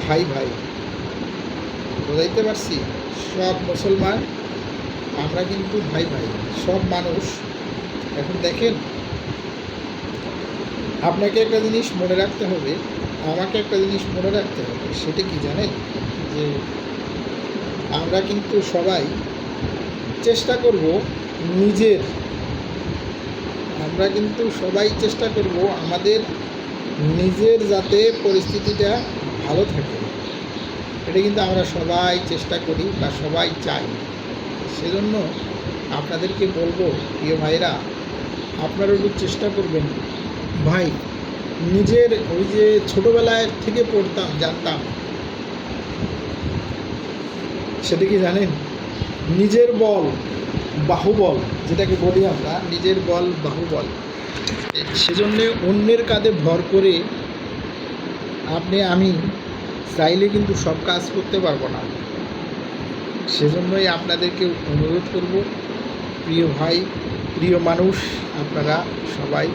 ভাই ভাই, বোঝাইতে পারছি? সব মুসলমান আমরা কিন্তু ভাই ভাই, সব মানুষ। এখন দেখেন, আপনাকে একটা জিনিস মনে রাখতে হবে, আমাকে একটা জিনিস মনে রাখতে হবে। সেটা কি জানেন? যে আমরা কিন্তু সবাই চেষ্টা করব নিজের, আমরা কিন্তু সবাই চেষ্টা করব আমাদের নিজের যাতে পরিস্থিতিটা ভালো থাকে। এটা কিন্তু আমরা সবাই চেষ্টা করি বা সবাই চাই। সেজন্য আপনাদেরকে বলবো, প্রিয় ভাইরা, আপনারা একটু চেষ্টা করবেন ভাই, নিজের ওই যে ছোটোবেলায় থেকে পড়তাম, জানতাম, সেটা কি জানেন? নিজের বল বাহুবল, যেটাকে বলি আমরা, নিজের বল বাহুবল। সেজন্যে অন্যের কাঁধে ভর করে আমি চাইলে কিন্তু সব কাজ করতে পারবো না। সেজন্যই আপনাদেরকে অনুরোধ করব, প্রিয় ভাই, প্রিয় মানুষ, আপনারা সবাই,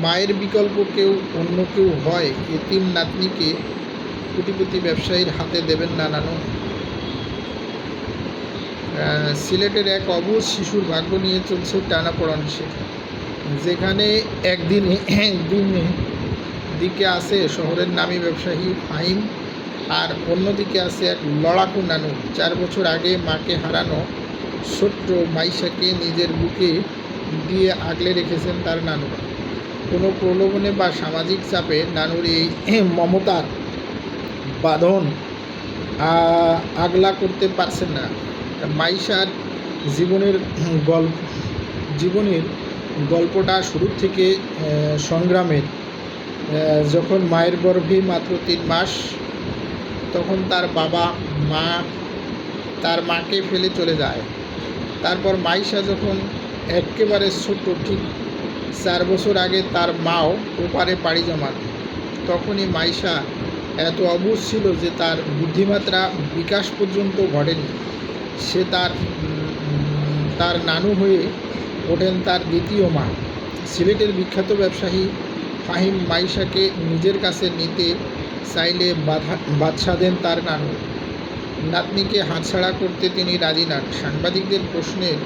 মায়ের বিকল্প কেউ অন্য কেউ হয়, এতিম নাতনিকে কোটিপতি ব্যবসায়ীর হাতে দেবেন না নানু। সিলেটের এক অবুঝ শিশুর ভাগ্য নিয়ে চলছে টানাপোড়েন। যেখানে একদিনে দিকে আছে শহরের নামী ব্যবসায়ী ফাহিম, আর অন্যদিকে আছে এক লড়াকু নানু। 4 বছর আগে মাকে হারানো ছোট্ট মাইশাকে নিজের বুকে দিয়ে আগলে রেখেছেন তার নানু। কোনো প্রলোভনে বা সামাজিক চাপে নানুর এই মমতার বাঁধন আগলা করতে পারছেন না। মাইশার জীবনের গল্পটা শুরু থেকে সংগ্রামের। যখন মায়ের গর্ভে মাত্র 3 মাস, তখন তার বাবা তার মাকে ফেলে চলে যায়। তারপর মাইশা যখন একেবারে ছোট, ঠিক 4 বছর আগে তার মাও ওপারে পাড়ি জমান। তখনই মাইশা এত অবুঝ ছিল যে তার বুদ্ধিমাত্রা বিকাশ পর্যন্ত ঘটেনি। সে তার নানু হয়ে ওঠেন তার দ্বিতীয় মা। সিলেটের বিখ্যাত ব্যবসায়ী ফাহিম মাইশাকে নিজের কাছে নিতে চাইলে বাধা দেন তার নানু। নাতনিকে হাতছাড়া করতে তিনি রাজি নন। সাংবাদিকদের প্রশ্নের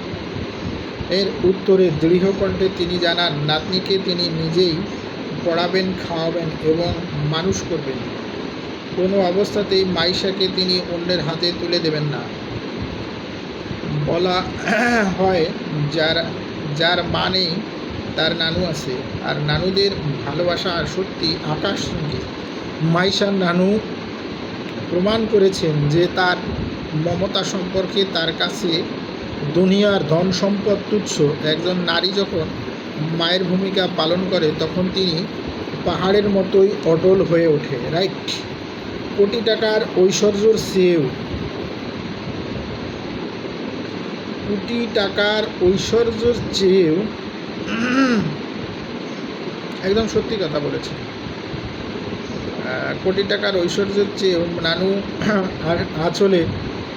উত্তরে দৃঢ় কণ্ঠে তিনি জানান, নাতনিকে তিনি নিজেই পড়াবেন, খাওয়াবেন এবং মানুষ করবেন। কোনো অবস্থাতেই মাইশাকে তিনি অন্যের হাতে তুলে দেবেন না। বলা হয়, যার মা নেই তার নানু আছে, আর নানুদের ভালোবাসা সত্যি আকাশচুম্বী। মাইশার নানু প্রমাণ করেছেন যে তার মমতা সম্পর্কে তার কাছে দুনিয়ার ধন সম্পদ তুচ্ছ। একজন নারী যখন মায়ের ভূমিকা পালন করে, তখন তিনি পাহাড়ের মতোই অটল হয়ে ওঠে। রাইট? কোটি টাকার ঐশ্বর্যের চেয়েও, একদম সত্যি কথা বলেছে। কোটি টাকার ঐশ্বর্যের চেয়েও নানু আর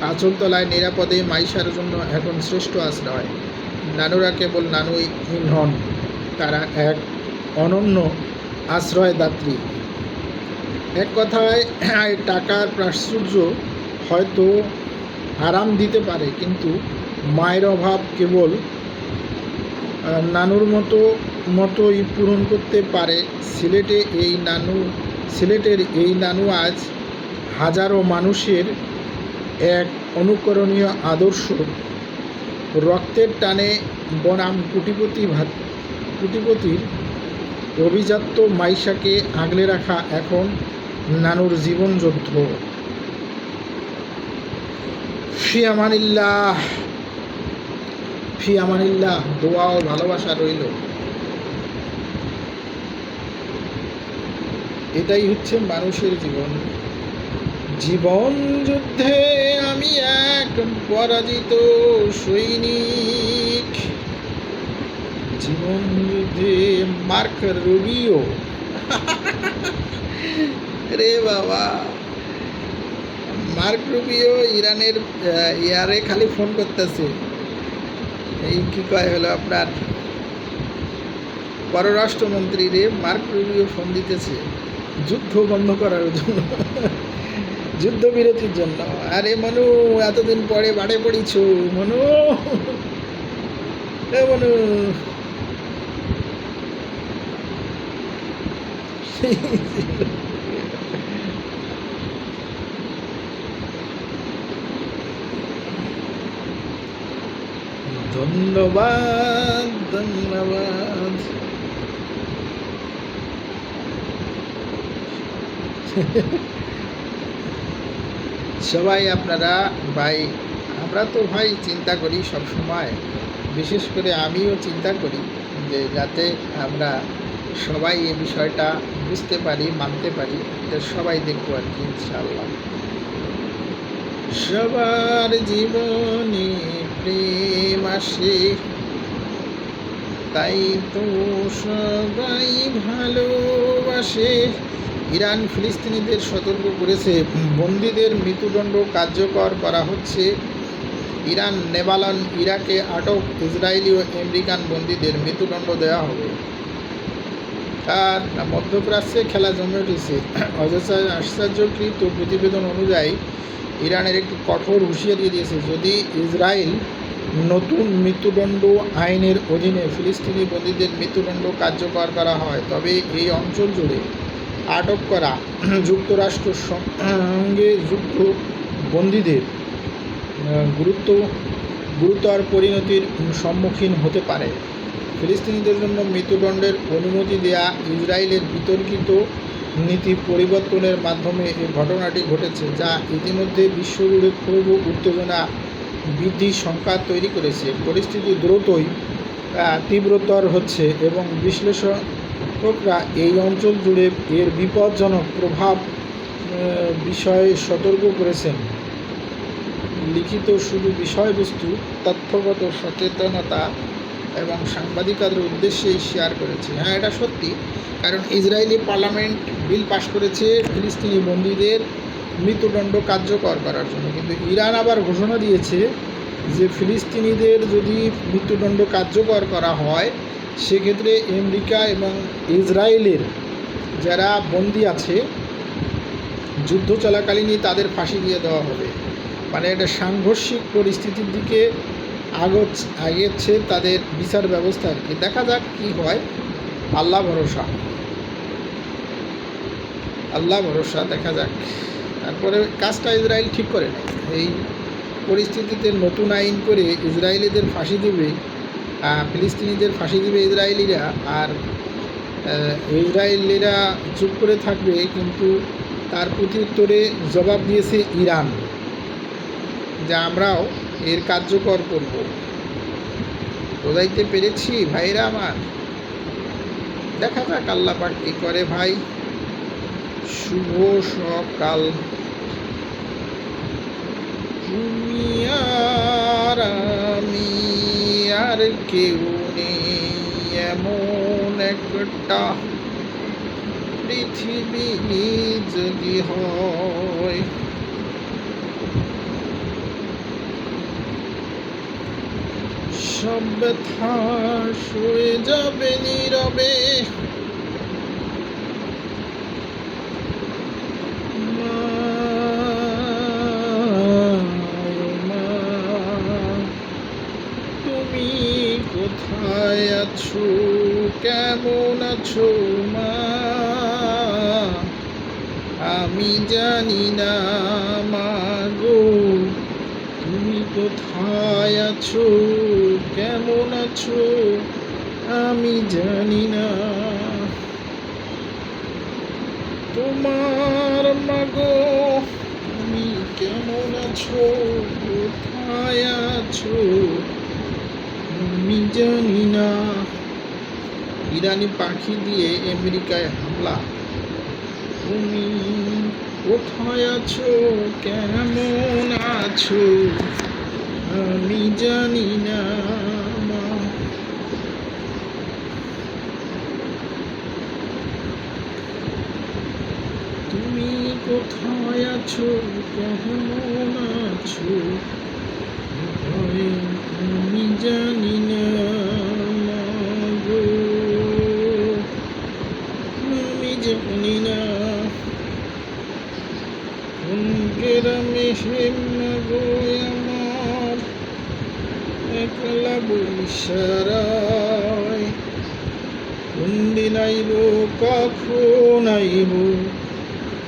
আঁচলতলায় নিরাপদে মাইশার জন্য এখন শ্রেষ্ঠ আশ্রয়। নানুরা কেবল নানুই হন, তারা এক অনন্য আশ্রয়দাত্রী। এক কথায়, টাকার প্রাচুর্য হয়তো আরাম দিতে পারে, কিন্তু মায়ের অভাব কেবল নানুর মতোই পূরণ করতে পারে। সিলেটের এই নানু আজ হাজারো মানুষের এক অনুকরণীয় আদর্শ। রক্তের টানে বনাম কোটিপতির অভিজাত্য মাইশাকে আগলে রাখা এখন নানুর জীবনযুদ্ধ। ফি আমানিল্লাহ, দোয়া ও ভালোবাসা রইল। এটাই হচ্ছে মানুষের জীবন যুদ্ধে আমি এক পরাজিত সৈনিক। জীবন যুদ্ধে মার্ক রুবিও। রে বাবা, মার্ক রুবিও ইরানের ইয়ারে খালি ফোন করতেছে। এই কি কয় হলো আপনার পররাষ্ট্রমন্ত্রী রে মার্ক রুবিও ফোন দিতেছে যুদ্ধ বন্ধ করার জন্য। যুদ্ধবিরতির জন্য। আরে মনু, এতদিন পরে বাড়ে পড়িছ মনু, এ মনু। ধন্যবাদ, ধন্যবাদ। সবাই আপনারা ভাই, আমরা তো ভাই চিন্তা করি সব সময়, বিশেষ করে আমিও চিন্তা করি যে যাতে আমরা সবাই এই বিষয়টা বুঝতে পারি, মানতে পারি, এটা সবাই দেখবো আর কি ইনশাআল্লাহ। সবার জীবনে প্রেম আসে, তাই তো সবাই ভালোবাসে। ইরান ফিলিস্তিনিদের সতর্ক করেছে, বন্দীদের মৃত্যুদণ্ড কার্যকর করা হচ্ছে। ইরান, লেবানন, ইরাকে আটক ইসরায়েলি ও আমেরিকান বন্দীদের মৃত্যুদণ্ড দেওয়া হবে। আর মধ্যপ্রাচ্যে খেলা জমে উঠেছে। আশ্চর্যকৃত প্রতিবেদন অনুযায়ী ইরানের একটি কঠোর হুঁশিয়ারি দিয়েছে, যদি ইসরায়েল নতুন মৃত্যুদণ্ড আইনের অধীনে ফিলিস্তিনি বন্দীদের মৃত্যুদণ্ড কার্যকর করা হয়, তবে এই অঞ্চল জুড়ে আটক করা যুক্তরাষ্ট্রের সঙ্গে যুক্ত বন্দীদের গুরুতর পরিণতির সম্মুখীন হতে পারে। ফিলিস্তিনিদের জন্য মৃত্যুদণ্ডের অনুমতি দেয়া ইসরায়েলের বিতর্কিত নীতি পরিবর্তনের মাধ্যমে এই ঘটনাটি ঘটেছে, যা ইতিমধ্যে বিশ্বজুড়ে ক্ষোভ ও উত্তেজনা বৃদ্ধির সংকেত তৈরি করেছে। পরিস্থিতি দ্রুতই তীব্রতর হচ্ছে এবং বিশ্লেষকরা এই অঞ্চল জুড়ে এর বিপজ্জনক প্রভাব বিষয়ে সতর্ক করেছেন। লিখিত শুধু বিষয়বস্তু, তথ্যগত সচেতনতা এবং সাংবাদিকদের উদ্দেশ্যেই শেয়ার করেছে। হ্যাঁ, এটা সত্যি, কারণ ইসরায়েলি পার্লামেন্ট বিল পাশ করেছে ফিলিস্তিনি বন্দীদের মৃত্যুদণ্ড কার্যকর করার জন্য, কিন্তু ইরান আবার ঘোষণা দিয়েছে যে ফিলিস্তিনিদের যদি মৃত্যুদণ্ড কার্যকর করা হয়, সেক্ষেত্রে আমেরিকা এবং ইসরায়েলের যারা বন্দী আছে যুদ্ধ চলাকালীনই তাদের ফাঁসি দিয়ে দেওয়া হবে। মানে এটা সাংঘর্ষিক পরিস্থিতির দিকে আগেছে তাদের বিচার ব্যবস্থা আর কি। দেখা যাক কি হয়, আল্লাহ ভরসা, আল্লাহ ভরসা, দেখা যাক। তারপরে কাজটা ইসরায়েল ঠিক করে নেয়, এই পরিস্থিতিতে নতুন আইন করে ইসরায়েলিদের ফাঁসি দেবে, ফিলিস্তিনিদের ফাঁসি দেবে ইসরায়েলিরা, আর ইসরায়েলিরা চুপ করে থাকবে। কিন্তু তার প্রত্যুত্তরে জবাব দিয়েছে ইরান যে আমরাও এর কার্যকর করব। বোঝাইতে পেরেছি ভাইরা আমার? দেখা যাক আল্লাহ পাক কী করে ভাই। শুভ সকাল। তুমি আর আমি আর কেউ নেই, এমন একটা পৃথিবী যদি হয়, সব ব্যথা সয়ে যাবে নীরবে, তুমি কোথায় আছো, কেমন আছো মা, আমি জানি না মা গো, তুমি কোথায় আছো, কেমন আছো, আমি জানি না। তোমার মাগো তুমি কেমন আছো, কোথায় আছো, আমি জানি না। ইরানি পাখি দিয়ে আমেরিকায় হামলা, তুমি কোথায় আছো, কেমন আছো, আমি জানি না। তুমি কোথায় আছো, কেমন আছো, আমি জানি না গো, আমি জানি না। কোন গ্রামে হেমগো আমার একলা বৈশারায়, কোন দিন আইব কখন আইব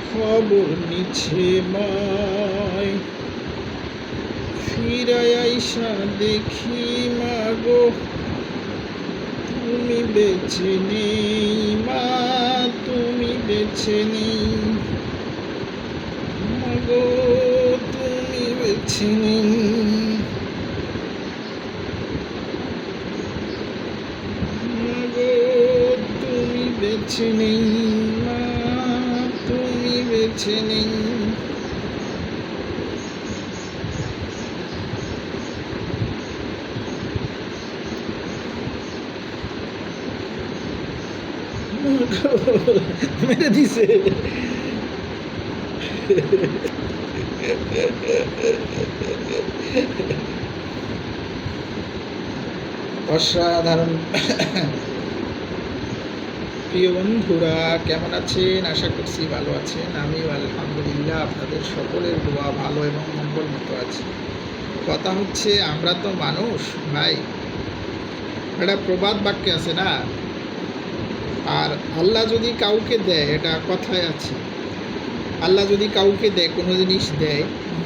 খবর নিচ্ছে মায়, ফিরাই আইসা দেখি মাগো তুমি বেঁচে নেই, মা তুমি বেঁচে নেই, মাগো তুমি বেঁচে নেই, মাগো তুমি বেঁচে নেই, মা তুমি বেঁচে নেই। মেরে দিছে। অসাধারণ। প্রিয় বন্ধুরা, কেমন আছেন? আশা করছি ভালো আছেন। আমিও আলহামদুলিল্লাহ আপনাদের সকলের দোয়া ভালো এবং মঙ্গল মতো আছি। কথা হচ্ছে, আমরা তো মানুষ ভাই, একটা প্রবাদ বাক্য আছে না, আর আল্লাহ যদি কাউকে দেয়, এটা কথায় আছে, আল্লাহ যদি কাউকে দেয়, কোনো জিনিস দেয়,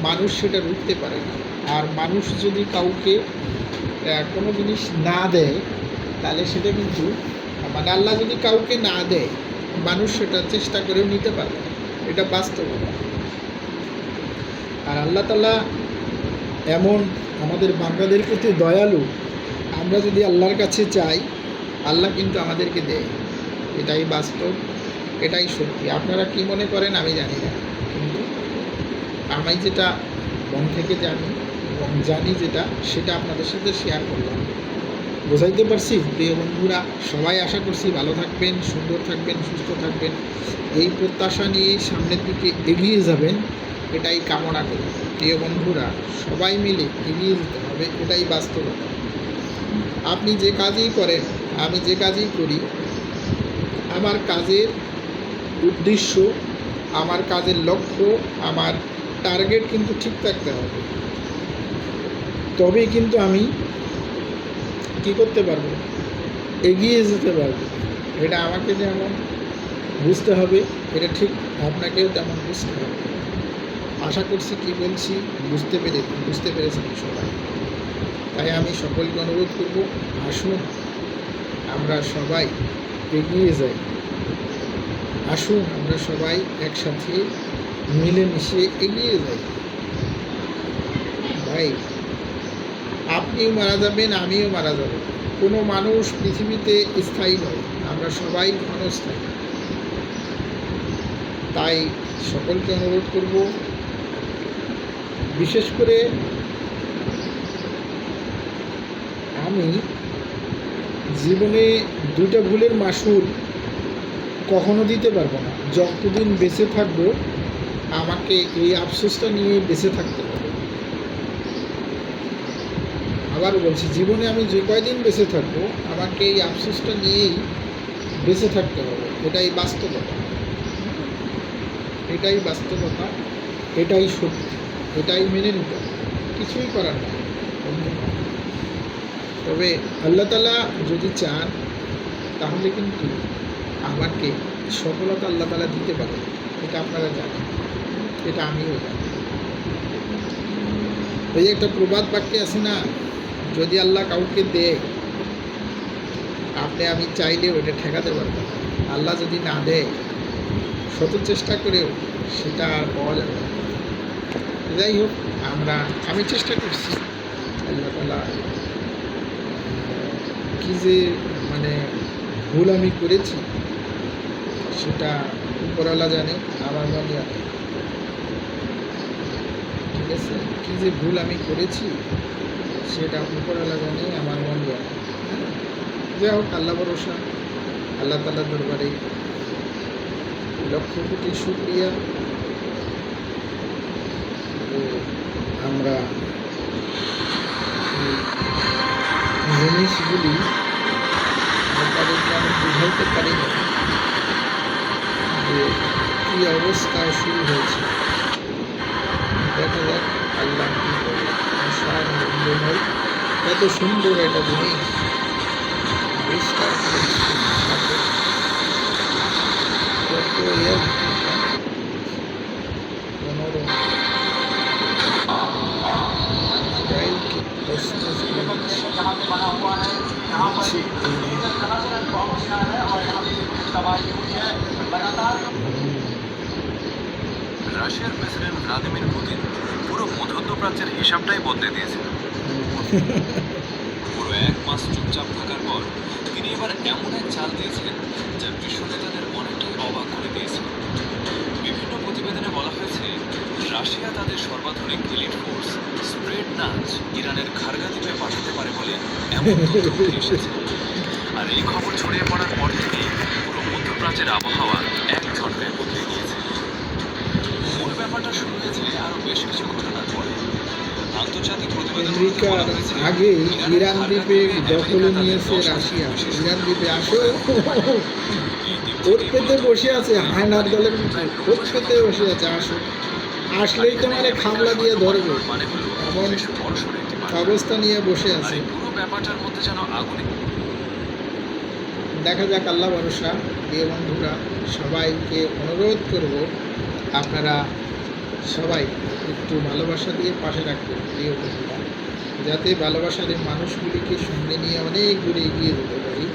মানুষ সেটা রুখতে পারে না। আর মানুষ যদি কাউকে কোনো জিনিস না দেয়, তাহলে সেটা কিন্তু, মানে আল্লাহ যদি কাউকে না দেয়, মানুষ সেটা চেষ্টা করেও নিতে পারে না। এটা বাস্তবতা। আর আল্লাহ তাআলা এমন আমাদের বান্দাদের প্রতি দয়ালু, আমরা যদি আল্লাহর কাছে চাই, আল্লাহ কিন্তু আমাদেরকে দেয়। এটাই বাস্তব, এটাই সত্যি। আপনারা কি মনে করেন আমি জানি না, কিন্তু আমি যেটা মন থেকে জানি এবং জানি যেটা, সেটা আপনাদের সাথে শেয়ার করলাম। বোঝাইতে পারছি? প্রিয় বন্ধুরা, সবাই আশা করছি ভালো থাকবেন, সুন্দর থাকবেন, সুস্থ থাকবেন, এই প্রত্যাশা নিয়ে সামনের দিকে এগিয়ে যাবেন, এটাই কামনা করি। প্রিয় বন্ধুরা, সবাই মিলে এগিয়ে যেতে হবে, এটাই বাস্তবতা। আপনি যে কাজই করেন, আমি যে কাজই করি, আমার কাজের উদ্দেশ্য, আমার কাজের লক্ষ্য, আমার টার্গেট কিন্তু ঠিক থাকতে হবে। তবেই কিন্তু আমি কী করতে পারবো, এগিয়ে যেতে পারবো। এটা আমাকে যেমন বুঝতে হবে, এটা ঠিক আপনাকেও তেমন বুঝতে হবে। আশা করছি কি বলছি বুঝতে পেরেছেন সবাই। তাই আমি সকলকে অনুরোধ করব, আসুন আমরা সবাই এগিয়ে যাই, আসুন আমরা সবাই একসাথে মিলেমিশে এগিয়ে যাই। ভাই, আপনিও মারা যাবেন, আমিও মারা যাব। কোনো মানুষ পৃথিবীতে স্থায়ী নয়, আমরা সবাই ক্ষণস্থায়ী। তাই সকলকে অনুরোধ করব, বিশেষ করে আমি জীবনে দুইটা ভুলের মাসুল কখনো দিতে পারবো না। যতদিন বেঁচে থাকবো, আমাকে এই আফসোসটা নিয়ে বেঁচে থাকতে হবে। আবার বলছি, জীবনে আমি যে কয়দিন বেঁচে থাকবো, আমাকে এই আফসোসটা নিয়েই বেঁচে থাকতে হবে। এটাই বাস্তবতা, এটাই বাস্তবতা, এটাই সত্যি, এটাই মেনে নিতে হবে, কিছুই করার নেই। তবে আল্লাহ তাআলা যদি চান, তাহলে কিন্তু আমাকে সফলতা আল্লাহ তাআলা দিতে পারে। এটা আপনারা জানেন, এটা আমিও জানি। ওই একটা প্রবাদ বাক্য আছে না, যদি আল্লাহ কাউকে দেয়, আমি চাইলেও এটা ঠেকাতে পারবো না। আল্লাহ যদি না দেয়, শত চেষ্টা করেও সেটা আর পাওয়া যাবে না। যাই হোক, আমি চেষ্টা করছি। আল্লাহ তাআলা কি যে মানে ভুল আমি করেছি, সেটা উপরওয়ালা জানে, আমার মন জানে। ঠিক আছে, কি যে ভুল আমি করেছি, সেটা উপরওয়ালা জানে, আমার মন জানে। যাই হোক, আল্লাহ ভরসা, আল্লাহ তাআলার দরবারে লক্ষ কোটি শুকরিয়া। আমরা জিনিসগুলি আপনাদেরকে আমি বুঝাইতে পারি না যে কী অবস্থায় শুরু হয়েছে। কত সুন্দর একটা জিনিস, পরিষ্কার কত মনোরম ইসরায়েলকে তছনছ করে দিচ্ছে। রাশিয়ার প্রেসিডেন্ট ভ্লাদিমির পুতিন পুরো মধ্যপ্রাচ্যের হিসাবটাই বদলে দিয়েছেন। পুরো 1 মাস চুপচাপ থাকার পর তিনি এবার এমন এক চাল দিয়েছেন যা বিশ্ব নেতাদের অনেকটাই অবাক করে দিয়েছে। বিভিন্ন প্রতিবেদনে বলা হয়েছে রাশিয়া তাদের সর্বাধুনিক এলিট ফোর্স স্প্রেড নাচ ইরানের খারগা দ্বীপে পাঠাতে পারে বলে এমন তথ্য উঠে এসেছে। আর এই খবর ছড়িয়ে পড়ার পর থেকেই পুরো মধ্যপ্রাচ্যের আবহাওয়া এক ঝটকায় বদলে গিয়েছে। মূল ব্যাপারটা শুরু হয়েছে আরো বেশ কিছু ঘটনার পরে। আন্তর্জাতিক প্রতিবেদনগুলোতে বলা আমেরিকার হয়েছে আগে ইরান খারগা দ্বীপে দ্বীপে দখলে আমেরিকা নিয়েছে তাদের রাশিয়া। বিশেষ ইরান দ্বীপে আসো, এই দ্বীপ ওর থেকেই পেতে মূলত বসে আছে হায়নার দলের মতো, ওর পেতে বসে আছে, আসো, আসলেই তোমার খামলা দিয়ে ধরবে, মানে হলো এমন বেশ বড়সড় একটি বার্তা। অবস্থা নিয়ে বসে আর আছে। এই পুরো ব্যাপারটার মধ্যে যেন আগুনে দেখা যাক, আল্লাহ ভরসা। প্রিয় বন্ধুরা, সবাইকে অনুরোধ করব আপনারা সবাই একটু ভালোবাসা দিয়ে পাশে রাখবেন প্রিয় বন্ধুরা, যাতে ভালোবাসার এই মানুষগুলিকে সঙ্গে নিয়ে অনেক দূরে এগিয়ে যেতে পারি।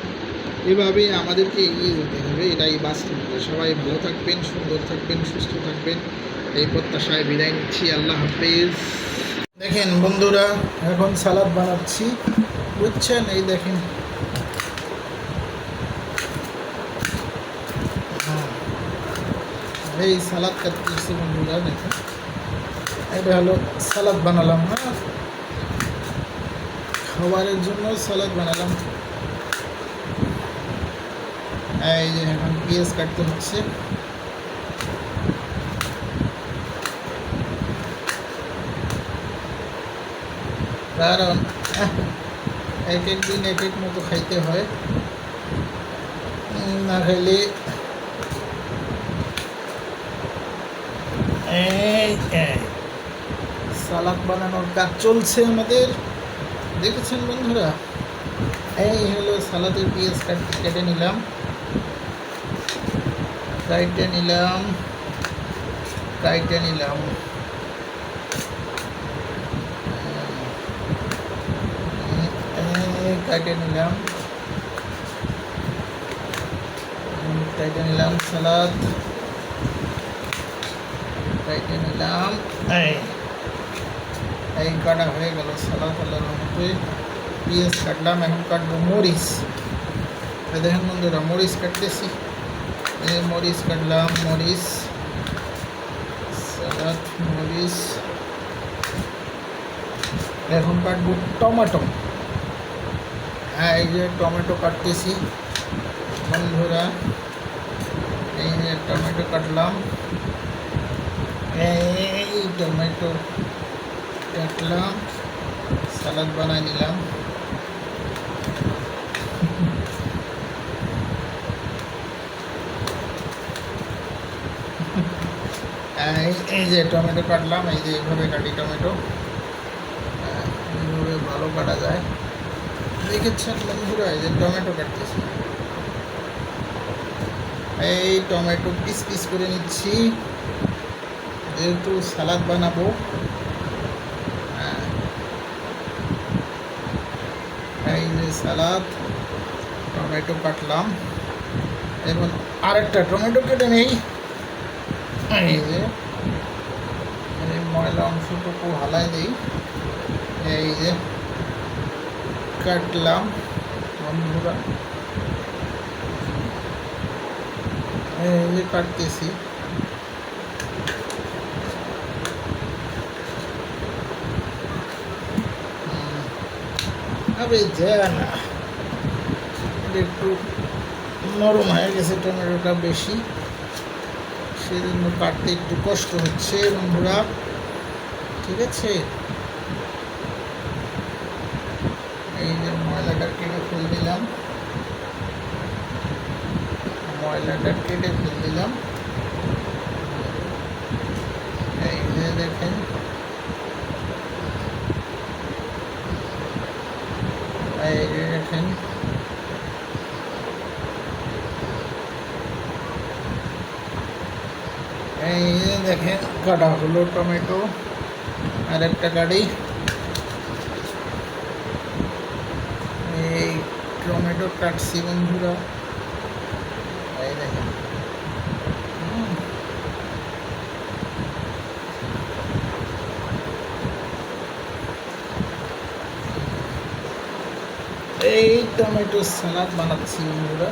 এভাবে আমাদেরকে এগিয়ে যেতে হবে, এটাই বাস্তবতা। সবাই ভালো থাকবেন, সুন্দর থাকবেন, সুস্থ থাকবেন, এই প্রত্যাশায় বিদায় নিচ্ছি। আল্লাহ হাফেজ। দেখেন বন্ধুরা, এখন সালাদ বানাচ্ছি, বুঝছেন? এই দেখেন, এই সালাদ কাটতেছি বন্ধুরা, দেখেন এটা হলো সালাদ বানালাম। হ্যাঁ, খাবারের জন্য সালাদ বানালাম। এই যে এখন পেঁয়াজ কাটতে হচ্ছে। কারণ এক এক দিন এক এক মতো খাইতে হয়, না খাইলে সালাদ বানানোর কাজ চলছে আমাদের, দেখেছেন বন্ধুরা। এই হলো সালাদের পেঁয়াজ কেটে নিলাম, কাইটে নিলাম, কাইটে নিলাম, কাইটে নিলাম, কাইটে নিলাম সালাদ, কাইটে নিলাম। এই কাটা হয়ে গেল সালাদ। আল্লাহর রহমতে পেঁয়াজ কাটলাম, এখন কাটবো মরিচ। দেখেন বন্ধুরা, মরিচ কাটতেছি, এই মরিচ কাটলাম, মরিচ, সালাদ, মরিচ। এখন কাটবো টমেটো। এই যে টমেটো কাটতেছি বন্ধুরা, এই যে টমেটো কাটলাম, এই টমেটো কাটলাম, সালাদ বানাই নিলাম। এই যে টমেটো কাটলাম, এই যে এইভাবে কাটি টমেটো, এইভাবে ভালো কাটা যায়, দেখেছেন বন্ধুরা। এই যে টমেটো কাটতেছি, এই টমেটো পিস পিস করে নিচ্ছি, যেহেতু সালাদ বানাবো। এই যে সালাদ, টমেটো কাটলাম, এবং আরেকটা টমেটো কেটে নেই। এই যে এই ময়লা অংশটুকু হালাই দিই, এই যে কাটলাম বন্ধুরা, এই যে কাটতেছি। আবে যা না, একটু নরম হয়ে গেছে টমেটোটা বেশি, সেজন্য কাটতে একটু কষ্ট হচ্ছে বন্ধুরা, ঠিক আছে। এই যে ময়লাটা কেটে ফেলে দিলাম, ময়লাটা কেটে ফেলে দিলাম। এই যে দেখেন, কাটা হলো টমেটো, আর একটা গাড়ি। এই টমেটো কাটছি বন্ধুরা, এই দেখেন। এই টমেটো সালাদ বানাচ্ছি বন্ধুরা।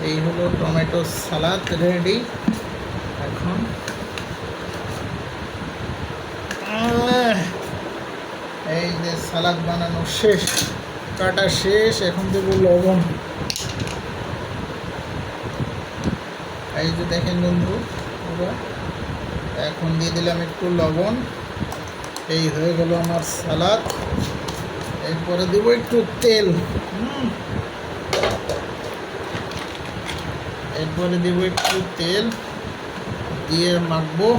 এই হলো টমেটো সালাদ রেডি। এখন এই যে সালাদ বানানো শেষ, কাটা শেষ। এখন দেবো লবণ। এই যে দেখেন বন্ধুরা, এখন দিয়ে দিলাম একটু লবণ। এই হয়ে গেল আমার সালাদ। এরপরে দেবো একটু তেল। এরপরে দেবো একটু তেল দিয়ে মাখবো।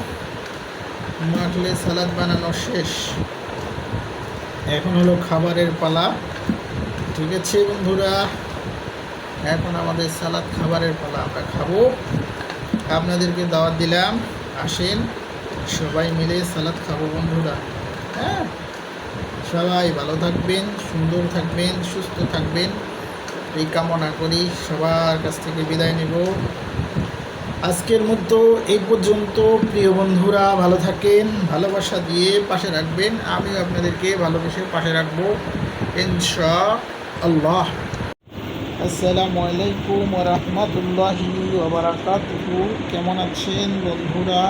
মাখলে সালাদ বানানো শেষ। এখন হলো খাবারের পালা। ঠিক আছে বন্ধুরা, এখন আমাদের সালাদ খাবারের পালা। আমরা খাবো, আপনাদেরকে দাওয়াত দিলাম, আসেন সবাই মিলে সালাদ খাবো বন্ধুরা। হ্যাঁ, সবাই ভালো থাকবেন, সুন্দর থাকবেন, সুস্থ থাকবেন, এই কামনা করি। সবার কাছ থেকে বিদায় নেব আজকের মতো এই পর্যন্ত। প্রিয় বন্ধুরা, ভালো থাকেন, ভালোবাসা দিয়ে পাশে রাখবেন। আমিও আপনাদেরকে ভালোবেসে পাশে রাখবো ইনশাআল্লাহ। আসসালামু আলাইকুম ওয়া রাহমাতুল্লাহি ওয়া বারাকাতুহু। কেমন আছেন বন্ধুরা?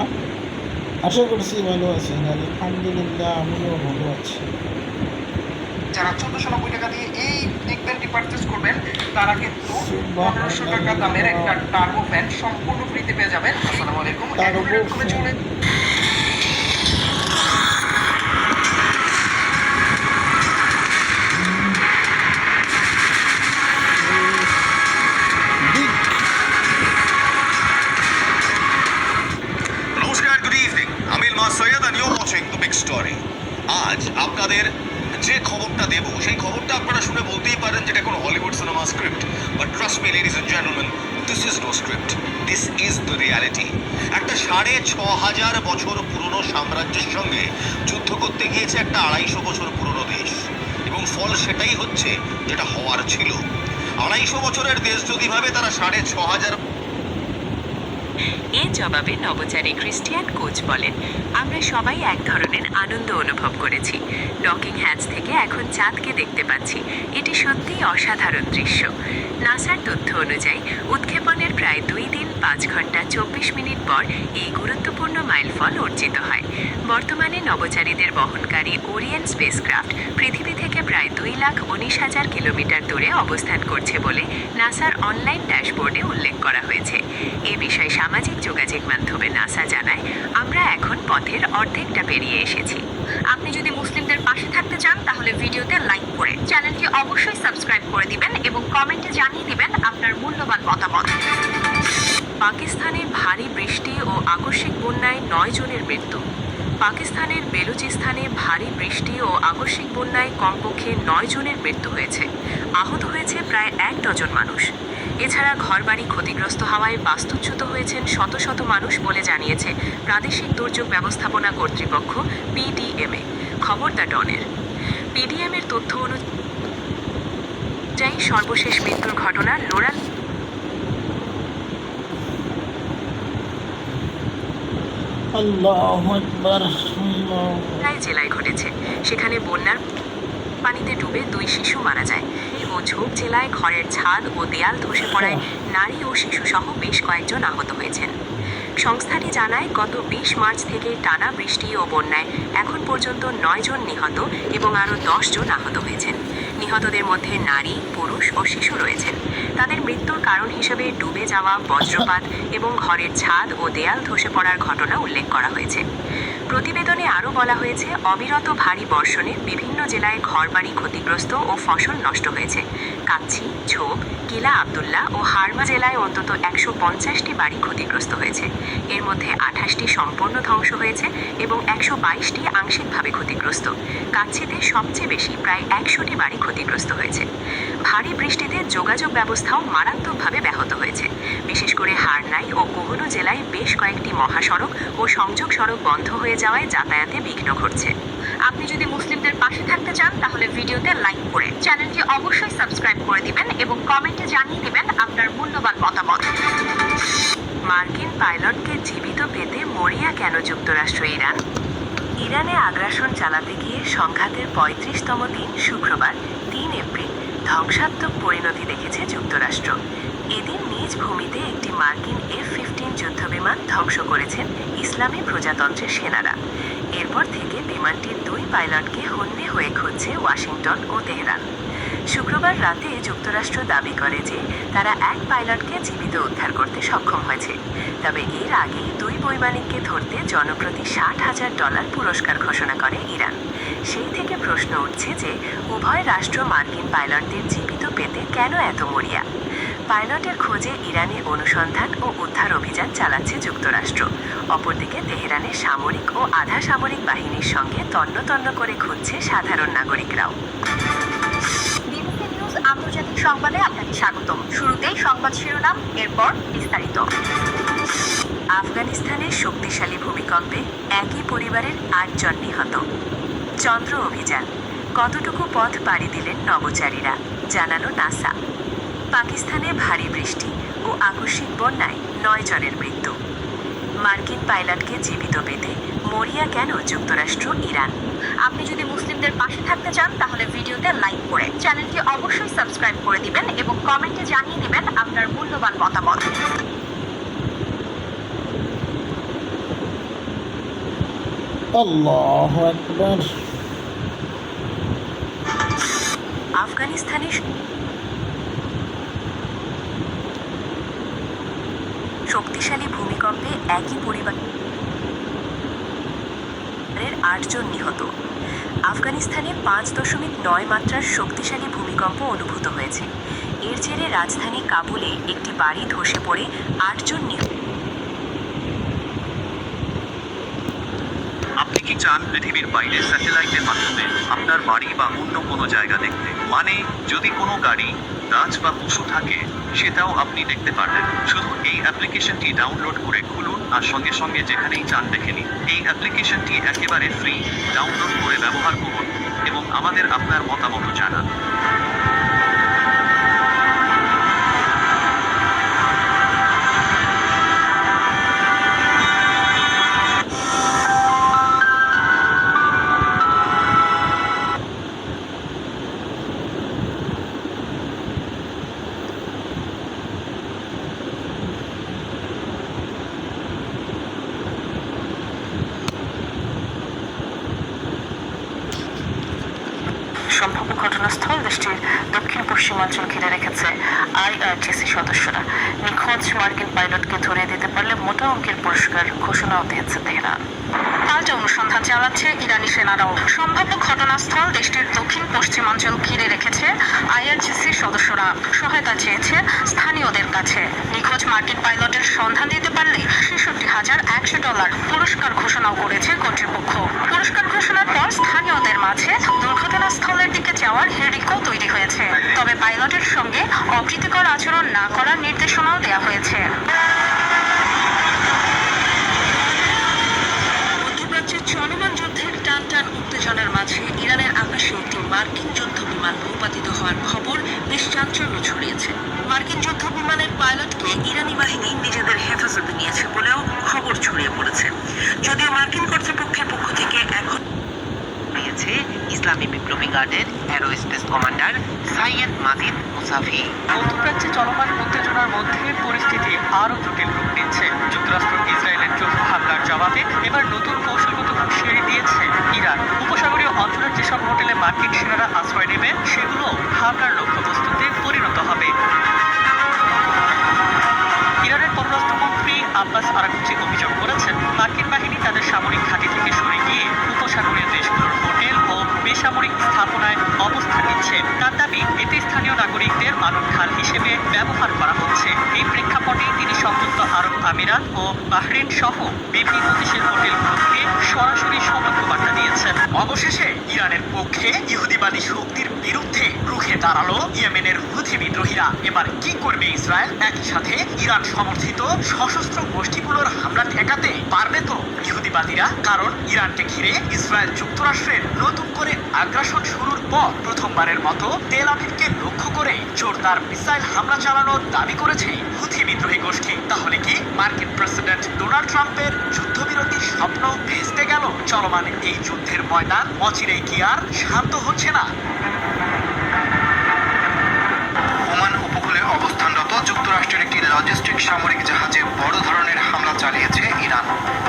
আশা করছি ভালো আছেন। আলহামদুলিল্লাহ, আমিও ভালো আছি। যারা 1490 টাকা দিয়ে এই নেক ব্যান্ডটি পারচেস করবেন তারা কিন্তু 1500 টাকা দামের একটা টার্বো ফ্যান সম্পূর্ণ ফ্রিতে পেয়ে যাবেন। আসসালামু আলাইকুম। চলে নমস্কার, গুড ইভিনিং। আমি ইলমা Syed and you're watching The Big Story। আজ আপনাদের যে খবরটা দেব সেই খবরটা আপনারা শুনে বলতেই পারেন যেটা কোনো Hollywood cinema script, but trust me ladies and gentleman, this is no script, this is the reality. একটা 6500 বছর পুরনো সাম্রাজ্যের সঙ্গে যুদ্ধ করতে গিয়েছে একটা 250 বছর পুরনো দেশ, এবং ফল সেটাই হচ্ছে যেটা হওয়ার ছিল। 250 বছরের দেশ যদি ভাবে তারা 6500। এর জবাবে নভোচারী ক্রিস্টিয়ান কোচ বলেন, আমরা সবাই এক ধরনের আনন্দ অনুভব করেছি। ডকিং হ্যাচ থেকে এখন চাঁদকে দেখতে পাচ্ছি। এটি সত্যিই অসাধারণ দৃশ্য। নাসার তথ্য অনুযায়ী উৎক্ষেপণের প্রায় 2 দিন 5 ঘন্টা 24 মিনিট পর এই গুরুত্বপূর্ণ মাইলফল অর্জিত হয়। বর্তমানে নভোচারীদের বহনকারী ওরিয়ন স্পেসক্রাফট পৃথিবী থেকে প্রায় 2,19,000 কিলোমিটার দূরে অবস্থান করছে বলে নাসার অনলাইন ড্যাশবোর্ডে উল্লেখ করা হয়েছে। এ বিষয়ে সামাজিক যোগাযোগ মাধ্যমে নাসা জানায়, আমরা এখন পথের অর্ধেকটা পেরিয়ে এসেছি। আপনি যদি মুসলিমদের পাশে থাকতে চান তাহলে ভিডিওতে লাইক করে চ্যানেলটি অবশ্যই সাবস্ক্রাইব করে দিবেন এবং কমেন্টে জানিয়ে দিবেন আপনার মূল্যবান মতামত। পাকিস্তানে ভারী বৃষ্টি ও আকস্মিক বন্যায় 9 জনের মৃত্যু। পাকিস্তানের বেলুচিস্তানে ভারী বৃষ্টি ও আকস্মিক বন্যায় কমপক্ষে 9 জনের মৃত্যু হয়েছে। আহত হয়েছে প্রায় 1 ডজন মানুষ। এছাড়া ঘরবাড়ি ক্ষতিগ্রস্ত হওয়ায় বাস্তুচ্যুত হয়েছেন শত শত মানুষ বলে জানিয়েছে প্রাদেশিক দুর্যোগ ব্যবস্থাপনা কর্তৃপক্ষ পিডিএমএ। খবর দ্য ডনের। পিডিএমের তথ্য অনুযায়ী সর্বশেষ মৃত্যুর ঘটনা লোরাল আল্লাহু আকবার। জেলায় ঘটেছে। সেখানে বন্যার পানিতে ডুবে 2 শিশু মারা যায় ও ঝোপ জেলায় ঘরের ছাদ ও দেয়াল ধসে পড়ায় নারী ও শিশু সহ বেশ কয়েকজন আহত হয়েছেন। সংস্থাটি জানায়, গত 20 মার্চ থেকে টানা বৃষ্টি ও বন্যায় এখন পর্যন্ত 9 জন নিহত এবং আরও 10 জন আহত হয়েছেন। নিহতদের মধ্যে নারী, পুরুষ ও শিশু রয়েছেন। তাদের মৃত্যুর কারণ হিসেবে ডুবে যাওয়া, বজ্রপাত এবং ঘরের ছাদ ও দেয়াল ধসে পড়ার ঘটনা উল্লেখ করা হয়েছে। প্রতিবেদনে আরও বলা হয়েছে, অবিরত ভারী বর্ষণে বিভিন্ন জেলায় ঘরবাড়ি ক্ষতিগ্রস্ত ও ফসল নষ্ট হয়েছে। কাচ্ছি, ঝোপ, কিলা আবদুল্লাহ ও হারমা জেলায় অন্তত 150টি বাড়ি ক্ষতিগ্রস্ত হয়েছে। এর মধ্যে 28টি সম্পূর্ণ ধ্বংস হয়েছে এবং 122টি আংশিকভাবে ক্ষতিগ্রস্ত। কাচ্ছিতে সবচেয়ে বেশি, প্রায় 100টি বাড়ি ক্ষতিগ্রস্ত হয়েছে। ভারী বৃষ্টিতে যোগাযোগ ব্যবস্থাও মারাত্মকভাবে ব্যাহত হয়েছে। বিশেষ করে হারনাই ও কোহনু জেলায় বেশ কয়েকটি মহাসড়ক ও সংযোগ সড়ক বন্ধ হয়ে যাওয়ায় যাতায়াতে বিঘ্ন ঘটছে। আপনি যদি মুসলিমদের পাশে থাকতে চান তাহলে ভিডিওতে লাইক করে চ্যানেলটি অবশ্যই সাবস্ক্রাইব করে দিবেন এবং কমেন্টে জানিয়ে দিবেন আপনার মূল্যবান মতামত। মার্কিন পাইলটকে জীবিত পেতে মরিয়া কেন যুক্তরাষ্ট্র ইরান? ইরানে আগ্রাসন চালাতে গিয়ে সংঘাতের 35তম দিন শুক্রবার 3 এপ্রিল ধ্বংসাত্মক পরিণতি দেখেছে যুক্তরাষ্ট্র। এদিন নিজ ভূমিতে একটি মার্কিন F-15 যুদ্ধবিমান ধ্বংস করেছেন ইসলামী প্রজাতন্ত্রের সেনারা। এরপর থেকে বিমানটির 2 পাইলটকে হন্যে হয়ে খুঁজছে ওয়াশিংটন ও তেহরান। শুক্রবার রাতে যুক্তরাষ্ট্র দাবি করে যে তারা 1 পাইলটকে জীবিত উদ্ধার করতে সক্ষম হয়েছে। তবে এর আগে 2 বৈমানিককে ধরতে জনপ্রতি $60,000 পুরস্কার ঘোষণা করে ইরান। সেই থেকে প্রশ্ন উঠছে যে উভয় রাষ্ট্র মার্কিন পাইলটদের জীবিত পেতে কেন এত মরিয়া। পাইলটের খোঁজে ইরানে অনুসন্ধান ও উদ্ধার অভিযান চালাচ্ছে যুক্তরাষ্ট্র। অপরদিকে তেহরানের সামরিক ও আধা সামরিক বাহিনীর সঙ্গে তন্ন করে খুঁজছে সাধারণ নাগরিকরাও। বিবিসি নিউজ আন্তর্জাতিক সংবাদে আপনাকে স্বাগতম। শুরুতেই সংবাদ শিরোনাম, এরপর বিস্তারিত। আফগানিস্তানের শক্তিশালী ভূমিকম্পে একই পরিবারের 8 জন নিহত। চন্দ্র অভিযান, কতটুকু পথ পাড়ি দিলেন নভোচারীরা, জানালো নাসা। পাকিস্তানে ভারী বৃষ্টি ও আকস্মিক বন্যায় 9 জনের মৃত্যু। মার্কিন পাইলটকে জীবিত পেতে মরিয়া কেন যুক্তরাষ্ট্র ইরান? আপনি যদি মুসলিমদের পাশে থাকতে চান তাহলে ভিডিওতে লাইক করে চ্যানেলটি অবশ্যই সাবস্ক্রাইব করে দিবেন এবং কমেন্টে জানিয়ে দিবেন আপনার মূল্যবান মতামত। আল্লাহু আকবার। আফগানিস্তানের শক্তিশালী ভূমিকম্পে একই পরিবারের 8 জন নিহত। আফগানিস্তানে 5.9 মাত্রার শক্তিশালী ভূমিকম্প অনুভূত হয়েছে। এর জেরে রাজধানী কাবুলে একটি বাড়ি ধসে পড়ে 8 জন নিহত। আপনি কি চান পৃথিবীর বাইরে স্যাটেলাইটের মাধ্যমে আপনার বাড়ি বা অন্য কোনো জায়গা দেখতে? মানে যদি কোনো গাড়ি, গাছ বা পশু থাকে সেটাও আপনি দেখতে পারবেন। শুধু এই অ্যাপ্লিকেশনটি ডাউনলোড করে খুলুন আর সঙ্গে সঙ্গে যেখানেই চান দেখে নিন। এই অ্যাপ্লিকেশনটি একেবারে ফ্রি। ডাউনলোড করে ব্যবহার করুন এবং আমাদের আপনার মতামত জানান। সম্ভাব্য ঘটনাস্থল দেশটির দক্ষিণ পশ্চিমাঞ্চল ঘিরে রেখেছে IRGC সদস্যরা। নিখোঁজ মার্কিন পাইলটকে ধরিয়ে দিতে পারলে মোটা অঙ্কের পুরস্কার ঘোষণাও দিয়েছে তেহরান। পাল্টা অনুসন্ধান চালাচ্ছে ইরানি সেনারাও। সম্ভাব্য ঘটনাস্থল দেশটির দক্ষিণ পশ্চিমাঞ্চল ঘিরে রেখেছে IRGC সদস্যরা। সহায়তা চেয়েছে স্থানীয়দের কাছে। নিখোঁজ মার্কিন পাইলটের সন্ধান দিতে পারলে $৬৬,১০০ পুরস্কার ঘোষণাও করেছে কর্তৃপক্ষ। পুরস্কার ঘোষণার পর স্থানীয়দের মাঝে দুর্ঘটনাস্থলের দিকে যাওয়ার হিড়িকও তৈরি হয়েছে। তবে পাইলটের সঙ্গে অপ্রীতিকর আচরণ না করার নির্দেশনাও দেওয়া হয়েছে। মধ্যপ্রাচ্যের চলমান যুদ্ধের টানটান উত্তেজনার মাঝে ইরানের আকাশে একটি মার্কিন যুদ্ধ বিমান ভূপাতিত হওয়ার খবর বেশ চাঞ্চল্য ছড়িয়েছে। মার্কিন যুদ্ধ বিমানের পাইলটকে ইরানি বাহিনী নিজেদের হেফাজতে নিয়েছে বলেও খবর ছড়িয়ে পড়েছে। যদিও মার্কিন কর্তৃপক্ষের পক্ষ থেকে এখন দিয়েছে ইসলামী বিপ্লবী গার্ডের অ্যারোস্পেস কমান্ডার সাইয়েদ মাজিদ মুসাফি। মধ্যপ্রাচ্যে চলমান উত্তেজনার মধ্যে পরিস্থিতি আরও জটিল রূপ নিচ্ছে। যুক্তরাষ্ট্র ইসরায়েলের যৌথ হামলার জবাবে এবার নতুন কৌশলগত হুঁশিয়ারি দিয়েছে ইরান। উপসাগরীয় অঞ্চলের যেসব হোটেলে মার্কিন সেনারা আশ্রয় নেবে সেগুলো হামলার লক্ষ্যবস্তুতে পরিণত হবে। ইরানের পররাষ্ট্রমন্ত্রী আব্বাস আরাগচি অভিযোগ করেছেন, মার্কিন বাহিনী তাদের সামরিক ঘাঁটি থেকে করেছেন। তার দাবি এতে স্থানীয় নাগরিকদের মানব ঢাল হিসেবে ব্যবহার করা হচ্ছে। এই প্রেক্ষাপটে তিনি সংযুক্ত আরব আমিরাত ও বাহরেন সহ বিভিন্ন দেশের হোটেলগুলোকে সরাসরি সতর্কবার্তা দিয়েছেন। অবশেষে ইরানের পক্ষে ইহুদিবাদী শক্তির বিরুদ্ধে রুখে দাঁড়ালো ইয়েমেনের হুথি বিদ্রোহীরা। এবার কি করবে ইসরায়েল? একই সাথে ইরান সমর্থিত সশস্ত্র গোষ্ঠীগুলোর হামলা ঠেকাতে পারবে তো ইহুদিবাদীরা? কারণ ইরানকে ঘিরে ইসরায়েল যুক্তরাষ্ট্রের নতুন করে আগ্রাসন শুরুর পর প্রথমবারের মতো তেল আবিবকে লক্ষ্য করে জোরদার মিসাইল হামলা চালানোর দাবি করেছে হুথি বিদ্রোহী গোষ্ঠী। তাহলে কি মার্কিন প্রেসিডেন্ট ডোনাল্ড ট্রাম্পের যুদ্ধবিরতির স্বপ্ন ভেস্তে গেল? চলমান এই যুদ্ধের ময়দান অচিরেই কি আর শান্ত হচ্ছে না? ওমান উপকূলে অবস্থানরত যুক্তরাষ্ট্রের একটি লজিস্টিক সামরিক জাহাজে বড় ধরনের হামলা চালিয়েছে ইরান।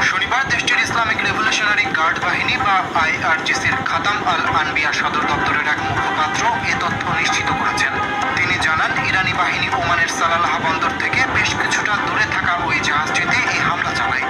শনিবার দেশটির ইসলামিক রেভলিউশনারি গার্ড বাহিনী বা আইআরজিসির খাতাম আল আনবিয়া সদর দপ্তরের এক মুখপাত্র এ তথ্য নিশ্চিত করেছেন। তিনি জানান, ইরানি বাহিনী ওমানের সালালাহ বন্দর থেকে বেশ কিছুটা দূরে থাকা ওই জাহাজটিতে এই হামলা চালায়।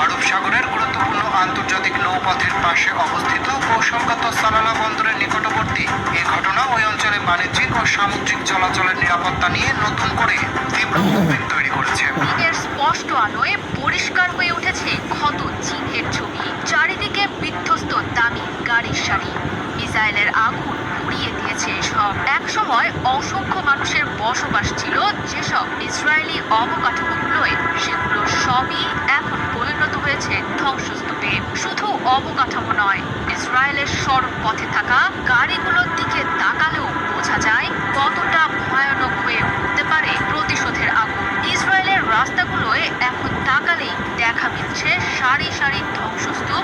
আরব সাগরের গুরুত্বপূর্ণ আন্তর্জাতিক নৌপথের পাশে অবস্থিত কৌশলগত সালালা বন্দরের নিকটবর্তী এ ঘটনা ওই অঞ্চলে বাণিজ্যিক ও সামুদ্রিক চলাচলের নিরাপত্তা নিয়ে নতুন করে তীব্র উদ্বেগ তৈরি করেছে। দিনের স্পষ্ট আলোয় পরিষ্কার হয়ে উঠেছে ক্ষত চিহ্নের ছবি। চারিদিকে বিধ্বস্ত দামি গাড়ির সারি, মিসাইলের আগুন উড়িয়ে দিয়েছে সব। একসময় অসংখ্য মানুষের বসবাস ছিল যেসব ইসরায়েলি অবকাঠামোগুলোয়, সেগুলো সবই এখন পরিণত হয়েছে ধ্বংসস্তূপে। শুধু অবকাঠামো নয়, ইসরায়েলের সড়ক পথে থাকা গাড়িগুলোর দিকে তাকালেও বোঝা যায় কতটা ভয়ানক হয়ে উঠতে পারে প্রতিশোধের আগুন। ইসরায়েলের রাস্তাগুলোয় এখন তাকালেই দেখা মিলছে সারি সারি ধ্বংসস্তূপ।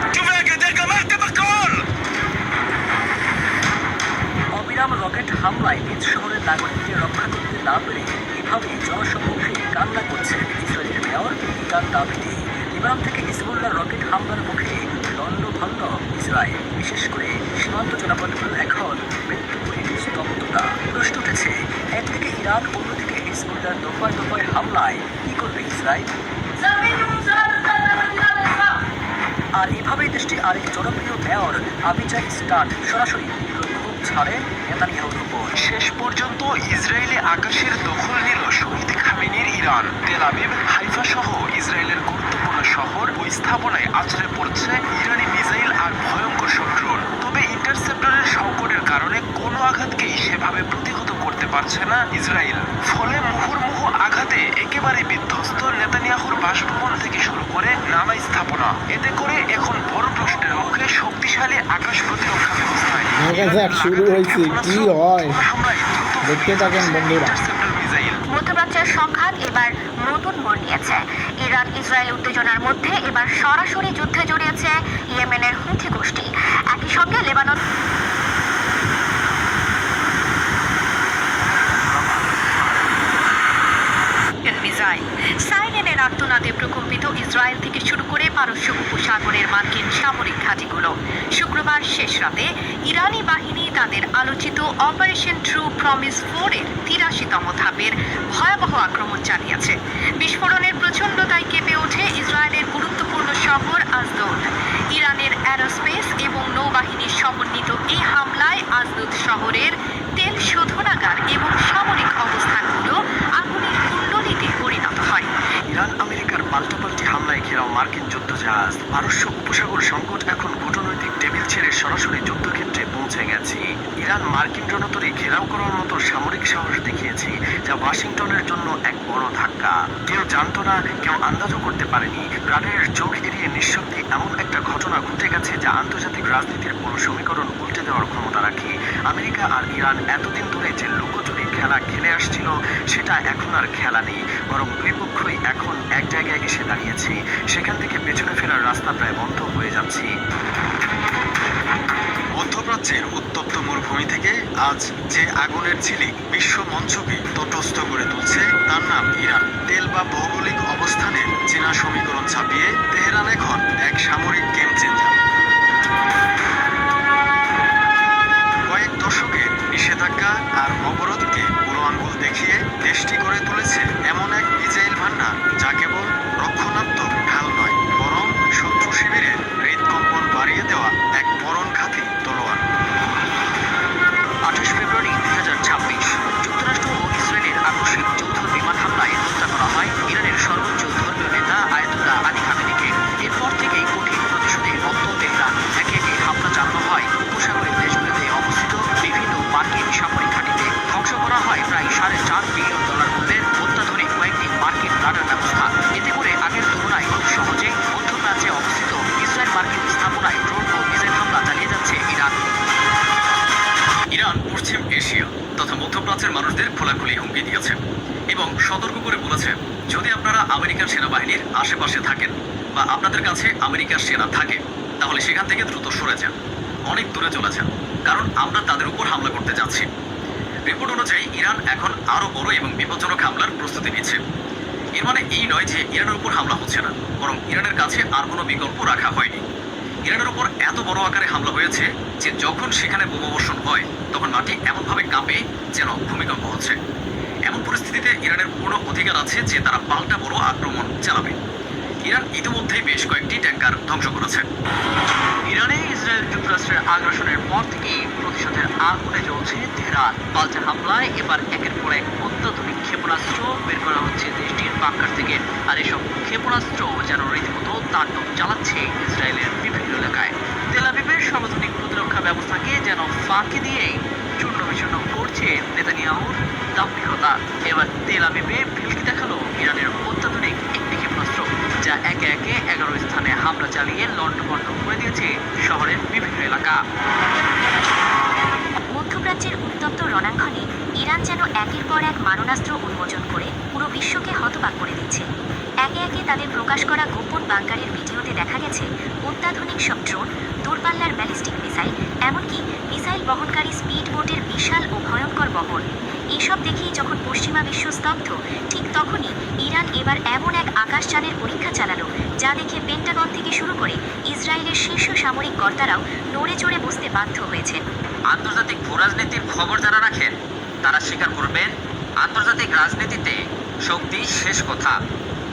অবিরাম রকেট হামলায় নিজ শহরের নাগরিকদের রক্ষা করতে না পেরে এভাবে জনসম্মুখে কান্না করছেন ইসরায়েলের মেয়র ইতান দাভিদি। লিবানন থেকে হিজবুল্লাহর রকেট হামলার মুখে লণ্ডভণ্ড ইসরায়েল, বিশেষ করে সীমান্ত জনপদগুলো এখন মৃত্যুপুরী স্তব্ধতা। প্রশ্ন উঠেছে, একদিকে ইরান, অন্যদিকে হিজবুল্লাহর দফায় দফায় হামলায় কি করবে ইসরায়েল? আর এভাবেই দেশটির আরেক জনপ্রিয় মেয়র আবিজাই স্টান সরাসরি ক্ষোভ ছাড়ে নেতানিয়াহুর উপর। শেষ পর্যন্ত ইসরায়েলি আকাশের দখল নিল শহীদ খামেনির ইরান। তেল আবিব, হাইফা সহ ইসরায়েলের গুরুত্বপূর্ণ শহর ও স্থাপনায় আছড়ে পড়ছে ইরানি মিসাইল আর ভয়ঙ্কর সব ড্রোন। তবে ইন্টারসেপ্টরের সংকটের কারণে কোনো আঘাতকেই সেভাবে প্রতিহত করতে পারছে না ইসরায়েল। ফলে মুহুর্মুহু আঘাতে একেবারে বিধ্বস্ত নেতানিয়াহুর বাসভবন থেকে শুরু করে নানা স্থাপনা। এতে করে এখন বড় প্রশ্নের মুখে শক্তিশালী আকাশ প্রতিরক্ষা ব্যবস্থায় শুরু হয়েছে, কি হয় দেখতে থাকেন বন্ধুরা। মধ্যপ্রাচ্যের সংঘাত এবার নতুন মোড় নিয়েছে। ইরান ইসরায়েল উত্তেজনার মধ্যে এবার সরাসরি যুদ্ধে জড়িয়েছে ইয়েমেনের হুথি গোষ্ঠী। একই সঙ্গে লেবানন মিসাইল সাইরেনের আর্তনাদে প্রকম্পিত ইসরায়েল থেকে শুরু করে পারস্য উপসাগরের মার্কিন সামরিক ঘাঁটিগুলো। শুক্রবার শেষ রাতে ইরানি বাহিনী তাদের আলোচিত অপারেশন ট্রু প্রমিস 4-এর 83তম ধাপের ভয়াবহ আক্রমণ চালিয়েছে। বিস্ফোরণের প্রচণ্ডতায় কেঁপে ওঠে ইসরায়েলের গুরুত্বপূর্ণ শহর আজদোদ। ইরানের অ্যারোস্পেস এবং নৌবাহিনীর সমন্বিত এই হামলায় আজদোদ শহরের তেল শোধনাগার এবং সামরিক অবস্থানগুলো আগুনের কুণ্ডলিতে পরিণত হয়। ইরান আমেরিকার পাল্টাপাল্টি হামলায় ঘেরাও মার্কিন যুদ্ধজাহাজ। পারস্য উপসাগর সংকট এখন কূটনৈতিক টেবিল ছেড়ে সরাসরি যুদ্ধক্ষেত্রে পৌঁছে গেছে। ইরান মার্কিন রণতরী ঘেরাও করার মতো সামরিক সাহস দেখিয়েছে, যা ওয়াশিংটনের জন্য এক বড় ধাক্কা। কেউ জানতো না, কেউ আন্দাজও করতে পারেনি। প্রাণের চোখ এড়িয়ে নিঃশব্দে এমন একটা ঘটনা ঘটে গেছে যা আন্তর্জাতিক রাজনীতির পুরো সমীকরণ উল্টে দেওয়ার ক্ষমতা রাখে। আমেরিকা আর ইরান এতদিন ধরে যে লুকোচুরি খেলা খেলে আসছিল, সেটা এখন আর খেলা নেই, বরং দুই পক্ষই এখন এক জায়গায় এসে দাঁড়িয়েছে। সেখান থেকে পেছনে ফেরার রাস্তা প্রায় বন্ধ হয়ে যাচ্ছে। মধ্যপ্রাচ্যের উত্তপ্ত মরুভূমি থেকে আজ যে আগুনের ঝিলিক বিশ্ব মঞ্চকে তটস্থ করে তুলছে, তার নাম ইরান। তেল বা ভৌগোলিক অবস্থানের চীনা সমীকরণ ছাপিয়ে তেহরান এখন এক সামরিক গেম চেঞ্জার। কয়েক দশকের নিষেধাজ্ঞা আর অবরোধকে বুড়ো আঙ্গুল দেখিয়ে দেশটি গড়ে তুলেছে এমন এক মিসাইল ভান্ডার, যা কেবল রক্ষণাত্মক ঢাল নয়, বরং শত্রু শিবিরের হৃদকম্পন বাড়িয়ে দেওয়া এক পরণঘাতী তলোয়ার। 28 ফেব্রুয়ারি আপনাদের কাছে আমেরিকার সেনা থাকে তাহলে সেখান থেকে দ্রুত সরে যান, অনেক দূরে চলে যান, কারণ আমরা তাদের উপর হামলা করতে যাচ্ছি। রিপোর্ট অনুযায়ী ইরান এখন আরো বড় এবং বিপজ্জনক হামলার প্রস্তুতি নিচ্ছে। এর মানে এই নয় যে ইরানের উপর হামলা হচ্ছে না, বরং ইরানের কাছে আর কোনো বিকল্প রাখা হয়নি। ইরানের উপর এত বড় আকারে হামলা হয়েছে যে যখন সেখানে বোমাবর্ষণ হয় তখন মাটি এমনভাবে কাঁপে যেন ভূমিকম্প হচ্ছে। এমন পরিস্থিতিতে ইরানের পূর্ণ অধিকার আছে যে তারা পাল্টা বড় আক্রমণ চালাবে। ইরান ইতিমধ্যেই বেশ কয়েকটি ট্যাঙ্কার ধ্বংস করেছে। ইরানে ইসরায়েল যুক্তরাষ্ট্রের আগ্রাসনের পর থেকেই প্রতিশোধের আগুনে জ্বলছে তেহরান। পাল্টা হামলায় এবার একের পর এক অত্যাধুনিক ক্ষেপণাস্ত্র বের করা হচ্ছে দেশটির বাংকার থেকে। আর এসব ক্ষেপণাস্ত্র যেন রীতিমতো তাণ্ডব চালাচ্ছে ইসরায়েলের বিভিন্ন এলাকায়। তেল আবিবের সর্বাধুনিক প্রতিরক্ষা ব্যবস্থাকে যেন ফাঁকি দিয়েই চূর্ণ বিচূর্ণ করছে নেতানিয়াহুর দাম্ভিকতা। এবার তেল আবিবে ভেলকি দেখালো ইরানের অত্যাধুনিক একটি ক্ষেপণাস্ত্র, যা একে একে 11 স্থানে হামলা চালিয়ে লণ্ডভণ্ড করে দিয়েছে শহরের বিভিন্ন এলাকা। মধ্যপ্রাচ্যের উত্তপ্ত রণাঙ্গনে ইরান যেন একের পর এক মারণাস্ত্র উন্মোচন করে পুরো বিশ্বকে হতবাক করে দিচ্ছে। একে একে তাদের প্রকাশ করা গোপন বাংকারের ভিডিওতে দেখা গেছে অত্যাধুনিক সব ড্রোন, দূরপাল্লার ব্যালিস্টিক মিসাইল, এমনকি মিসাইল বহনকারী স্পিড বোটের বিশাল ও ভয়ঙ্কর বহর। এসব দেখেই যখন পশ্চিমা বিশ্ব স্তব্ধ, ঠিক তখনই ইরান এবার এমন এক আকাশযানের পরীক্ষা চালালো যা দেখে পেন্টাগন থেকে শুরু করে ইসরায়েলের শীর্ষ সামরিক কর্তারাও নড়ে চড়ে বসতে বাধ্য হয়েছেন। আন্তর্জাতিক ভূরাজনীতির খবর যারা রাখেন তারা স্বীকার করবেন আন্তর্জাতিক রাজনীতিতে শক্তি শেষ কথা।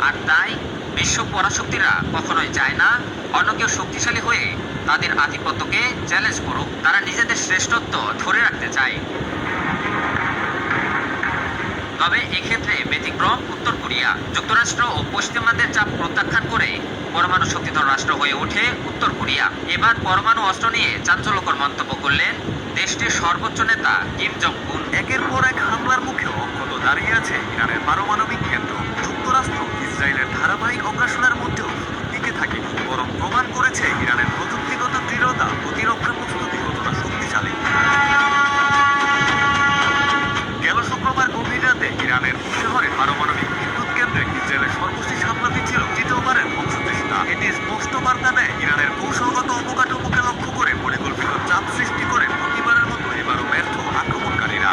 আর তাই বিশ্ব পরাশক্তিরা কখনোই চায় না অন্য কেউ শক্তিশালী হয়ে তাদের আধিপত্যকে চ্যালেঞ্জ করুক। তারা নিজেদের শ্রেষ্ঠত্ব ধরে রাখতে চায়। তবে এক্ষেত্রে ব্যতিক্রম উত্তর কোরিয়া। যুক্তরাষ্ট্র ও পশ্চিমাদের চাপ প্রত্যাখ্যান করে পরমাণু শক্তিধর রাষ্ট্র হয়ে ওঠে উত্তর কোরিয়া। এবার পরমাণু অস্ত্র নিয়ে চাঞ্চল্যকর মন্তব্য করলেন দেশটির সর্বোচ্চ নেতা কিম জং উন। একের পর এক হামলার মুখেও অক্ষত দাঁড়িয়ে আছে ইরানের পারমাণবিক কেন্দ্র। যুক্তরাষ্ট্র ইসরায়েলের ধারাবাহিক অগ্রাসনের মধ্যেও টিকে থাকে, বরং প্রমাণ করেছে ইরানের প্রযুক্তিগত দৃঢ়তা, প্রতিরক্ষা প্রস্তুতি কতটা শক্তিশালী। গেল শুক্রবার গভীর রাতে ইরানের শহরে পারমাণবিক বিদ্যুৎ কেন্দ্রে ইসরায়েলের সর্বশেষ হামলাটি ছিল তৃতীয়বারের বংশচেষ্টা। এটি স্পষ্ট বার্তা দেয় ইরানের কৌশলগত অবকাঠামোকে লক্ষ্য করে পরিকল্পিত চাপ সৃষ্টি করে প্রতিবারের মতো এবারও ব্যর্থ আক্রমণকারীরা।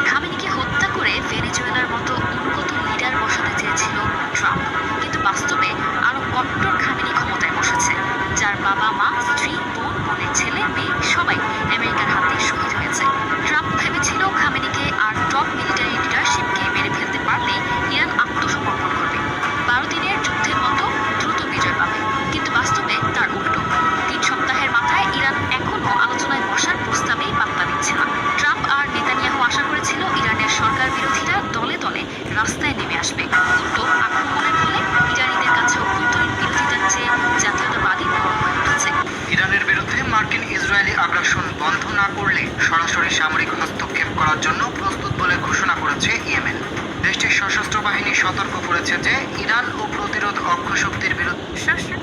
খামেনিকে হত্যা করে ভেনেজুয়েলার মতো উন্নত লিডার বসাতে চেয়েছিল ট্রাম্প, কিন্তু বাস্তবে আরো কট্টর খামেনি ক্ষমতায় বসেছে, যার বাবা মা, স্ত্রী, বোন, বোনের ছেলে, মেয়ে সবাই আমেরিকার হাতে শহীদ হয়েছে। ট্রাম্প ভেবেছিল খামেনিকে আর টপ মিলিটারি লিডারশিপকে মেরে ফেলতে পারলে ইরান আত্মসমর্পণ করবে, 12 দিনের যুদ্ধের মতো দ্রুত বিজয় পাবে। কিন্তু বাস্তবে তার উল্টো। 3 সপ্তাহের মাথায় ইরান এখনও আলোচনায় বসার প্রস্তাবেই পাত্তা দিচ্ছে না। ট্রাম্প আর নেতানিয়াহু আশা করেছিল ইরানের সরকার বিরোধীরা দলে দলে রাস্তায় নেমে আসবে। উল্টো আক্রমণের ফলে ইরানিদের কাছে অভ্যন্তরীণ বিরোধিতার চেয়ে জাতীয়তাবাদী বড় হয়ে উঠেছে। ইরানের বিরুদ্ধে মার্কিন ইসরায়েলি আগ্রাসন বন্ধ না করলে সরাসরি সামরিক হস্তক্ষেপ করার জন্য প্রস্তুত বলে ঘোষণা করেছে ইয়েমেন। দেশটির সশস্ত্র বাহিনী সতর্ক করেছে যে ইরান ও প্রতিরোধ অক্ষশক্তির বিরুদ্ধে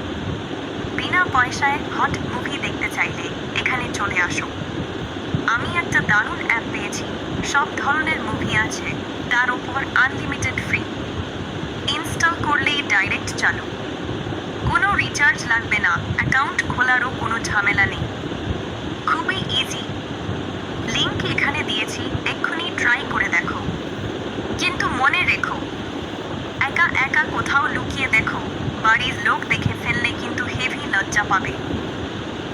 বিনা পয়সায় হট মুভি দেখতে চাইলে এখানে চলে আসো। আমি একটা দারুণ অ্যাপ পেয়েছি, সব ধরনের মুভি আছে, তার উপর আনলিমিটেড ফ্রি। ইনস্টল করলেই ডাইরেক্ট চালু, কোনো রিচার্জ লাগবে না, অ্যাকাউন্ট খোলারও কোনো ঝামেলা নেই, খুবই ইজি। লিংক এখানে দিয়েছি, এক্ষুনি ট্রাই করে দেখো। কিন্তু মনে রেখো, একা একা কোথাও লুকিয়ে দেখো, বাড়ির লোক দেখে ফেললে কিন্তু হেভি লজ্জা পাবে।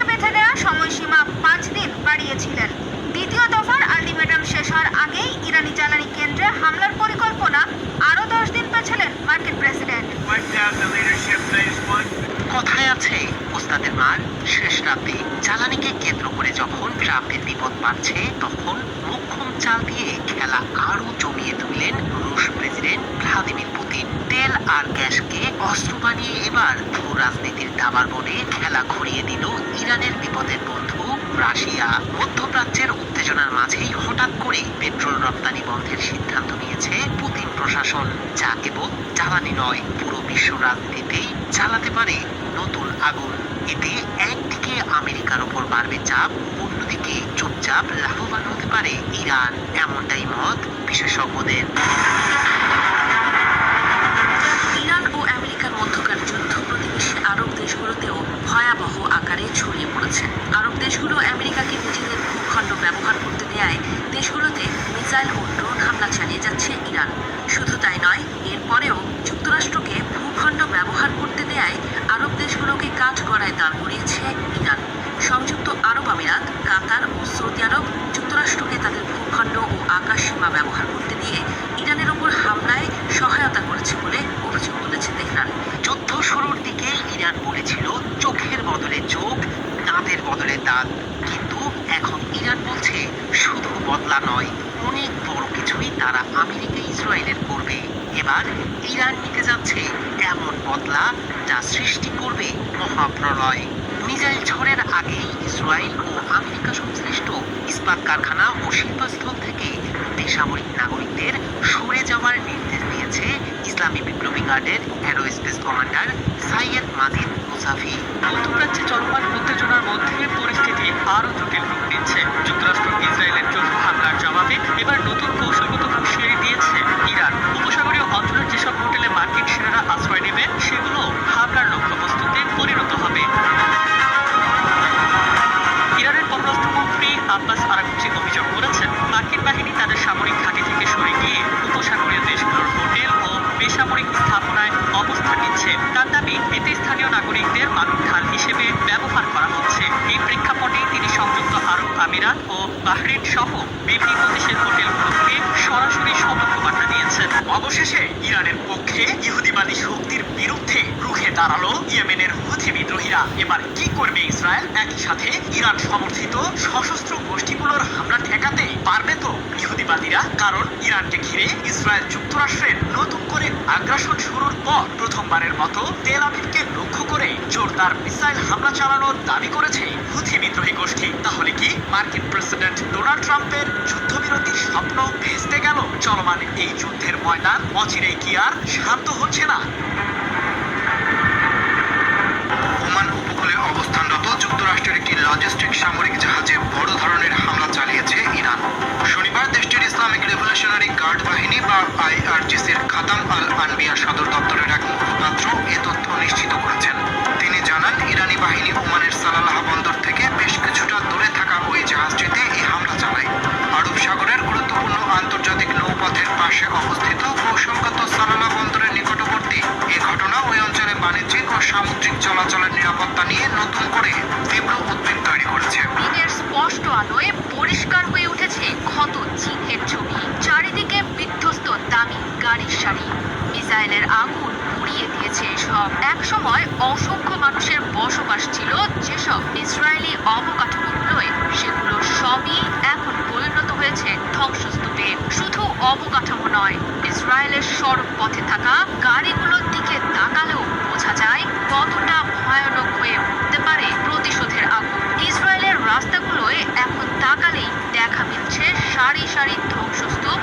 বেঁধে দেওয়া সময়সীমা 5 দিন বাড়িয়েছিলেন। দ্বিতীয় দফার আলটিমেটাম শেষ হওয়ার আগেই ইরানি জ্বালানি কেন্দ্রে হামলার পরিকল্পনা আরও 10 দিন পেছালেন মার্কিন প্রেসিডেন্ট। কথায় আছে ওস্তাদের মার শেষ রাতে। জ্বালানিকে কেন্দ্র করে যখন ট্রাম্পের বিপদ বাড়ছে তখন মোক্ষম চাল দিয়ে খেলা আরো জমিয়ে তুললেন রুশ প্রেসিডেন্ট ভ্লাদিমির পুতিন। তেল আর গ্যাসকে অস্ত্র বানিয়ে এবার ভূ রাজনীতির দাবার বনে খেলা ঘুরিয়ে দিল ইরানের বিপদের বন্ধু রাশিয়া। মধ্যপ্রাচ্যের উত্তেজনার মাঝেই হঠাৎ করে পেট্রোল রপ্তানি বন্ধের সিদ্ধান্ত নিয়েছে পুতিন প্রশাসন, যা কেবল জ্বালানি নয়, পুরো বিশ্ব রাজনীতিতেই জ্বালাতে পারে নতুন আগুন। এতে একদিকে আমেরিকার উপর বাড়বে চাপ, অন্যদিকে চুপচাপ লাভবান হতে পারে ইরান, এমনটাই মত বিশেষজ্ঞদের। ইরান ও ব্যবহার করতে দেয় আরব দেশগুলোকে কাঠগড়ায় দাঁড় করিয়েছে ইরান। সংযুক্ত আরব আমিরাত, কাতার ও সৌদি আরব যুক্তরাষ্ট্রকে তাদের ভূখণ্ড ও আকাশসীমা ব্যবহার করতে দিয়ে ইরানের ওপর হামলায় সহায়তা করেছে বলে অভিযোগ তুলেছে তেহরান। যুদ্ধ শুরুর দিকে ইরান বলেছিল চোখের বদলে চোখ, দাঁতের বদলে দাঁত, কিন্তু এখন ইরান বলছে শুধু বদলা নয়, অনেক বড় কিছুই তারা আমেরিকা ইসরায়েলের করবে। এবার ইরান নিতে যাচ্ছে এমন বদলা যা সৃষ্টি করবে মহাপ্রলয়। মিসাইল ঝড়ের আগেই ইসরায়েল ও আমেরিকা সংশ্লিষ্ট ইস্পাত কারখানা ও শিল্পস্থল থেকে বেসামরিক নাগরিকদের সরে যাওয়ার নির্দেশ দিয়েছে ইসলামী বিপ্লবী গার্ডের অ্যারোস্পেস কমান্ডার সাইয়েদ মাজিদ মুসাফি। মধ্যপ্রাচ্যে চলমান উত্তেজনার মধ্যে পরিস্থিতি আরও জটিল রূপ নিচ্ছে। যুক্তরাষ্ট্র ইসরায়েলের চলমান হামলার জবাবে এবার নতুন কৌশলগত হুঁশিয়ারি দিয়েছে ইরান। উপসাগরীয় অঞ্চলের যেসব হোটেলে মার্কিন সেনারা আশ্রয় নেবে সেগুলো হামলার লক্ষ্যবস্তুতে পরিণত হবে। ইরানের পররাষ্ট্রমন্ত্রী আব্বাস আরাগচি অভিযোগ করেছেন, মার্কিন বাহিনী তাদের সামরিক ঘাঁটি থেকে সরে গিয়ে উপসাগরীয় দেশগুলোর হোটেল ও বেসামরিক স্থাপনায় অবস্থান নিচ্ছে। তার দাবি, এতে স্থানীয় নাগরিকদের মানব ঢাল হিসেবে ব্যবহার করা হচ্ছে। এই প্রেক্ষাপটেই তিনি সংযুক্ত আরব আমিরাত ও বাহরিন সহ বিভিন্ন দেশের হোটেলগুলোকে সরাসরি সতর্কবার্তা দিয়েছেন। অবশেষে ইরানের পক্ষে ইহুদিবাদী শক্তির বিরুদ্ধে রুখে দাঁড়ালো ইয়েমেনের হুথি বিদ্রোহীরা। এবার কি করবে ইসরায়েল? একই সাথে ইরান সমর্থিত সশস্ত্র গোষ্ঠীগুলোর হামলা ঠেকাতে পারবে তো ইহুদিবাদীরা? কারণ ইরানকে ঘিরে ইসরায়েল যুক্তরাষ্ট্রের নতুন করে আগ্রাসন শুরুর পর প্রথমবারের মতো তেল আবিবকে লক্ষ্য করে জোরদার মিসাইল হামলা চালানোর দাবি করেছে হুথি বিদ্রোহী গোষ্ঠী। তাহলে কি মার্কিন প্রেসিডেন্ট ডোনাল্ড ট্রাম্পের যুদ্ধবিরতির স্বপ্ন ভেস্তে গেল? চলমান এই যুদ্ধের ময়দান অচিরেই কি আর শান্ত হচ্ছে না? ওমান উপকূলে অবস্থানরত যুক্তরাষ্ট্রের একটি লজিস্টিক সামরিক জাহাজে বড় ধরনের হামলা চালিয়েছে ইরান। শনিবার দেশটির ইসলামিক রেভলিউশনারি গার্ড বাহিনী বা আইআরজিসির খাতাম আল আনবিয়া সদর দপ্তরের এক মুখপাত্র এ তথ্য নিশ্চিত করেছেন। তিনি জানান, ইরানি বাহিনী ওমানের সালালাহ বন্দর থেকে বেশ কিছুটা দূরে থাকা ওই জাহাজটিতে এই হামলা চালায়। আরব সাগরের গুরুত্বপূর্ণ আন্তর্জাতিক নৌপথের পাশে অবস্থিত কৌশলগত সালালাহ বন্দরের নিকটবর্তী এ ঘটনা ওই অঞ্চলে বাণিজ্যিক ও সামুদ্রিক চলাচলের নিরাপত্তা নিয়ে নতুন করে তীব্র উদ্বেগ তৈরি করেছে। দিনের স্পষ্ট আলোয় পরিষ্কার হয়ে উঠেছে ক্ষত চিহ্নের ছবি। চারিদিকে বিধ্বস্ত দামি গাড়ির সারি, মিসাইলের আগুন পুড়িয়ে দিয়েছে সব। এক সময় অসংখ্য মানুষের বসবাস ছিল যেসব ইসরায়েলি অবকাঠামোগুলোয়, সেগুলো সবই এখন পরিণত হয়েছে ধ্বংসস্তূপে। শুধু অবকাঠামো নয়, ইসরায়েলের সড়ক পথে থাকা গাড়িগুলোর দিকে তাকালেও বোঝা যায় কতটা ভয়ানক হয়ে উঠতে পারে প্রতিশোধের আগুন। ইসরায়েলের রাস্তাগুলোয় এখন তাকালেই দেখা মিলছে সারি সারি ধ্বংসস্তূপ।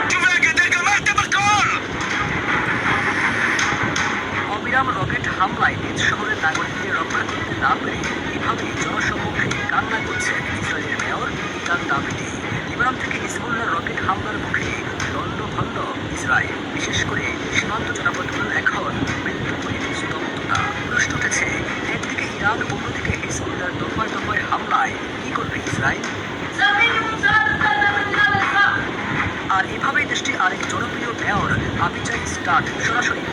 অবিরাম রকেট হামলায় নিজ শহরের নাগরিকদের রক্ষা করতে না পেরে এভাবেই জনসম্মুখে কান্না করছেন ইসরায়েলের মেয়র ইতান দাভিদি। লিবানন থেকে হিজবুল্লাহর রকেট হামলার মুখে লণ্ডভণ্ড ইসরায়েল, বিশেষ করে সীমান্ত জনপদগুলো এখন মৃত্যুপুরীর স্তব্ধতা। প্রশ্ন উঠেছে, একদিকে ইরান, অন্যদিকে হিজবুল্লাহর দফায় দফায় হামলায় কি করবে ইসরায়েল? আর এভাবেই দেশটির আরেক জনপ্রিয় মেয়র আবিচাই স্টার্ট সরাসরি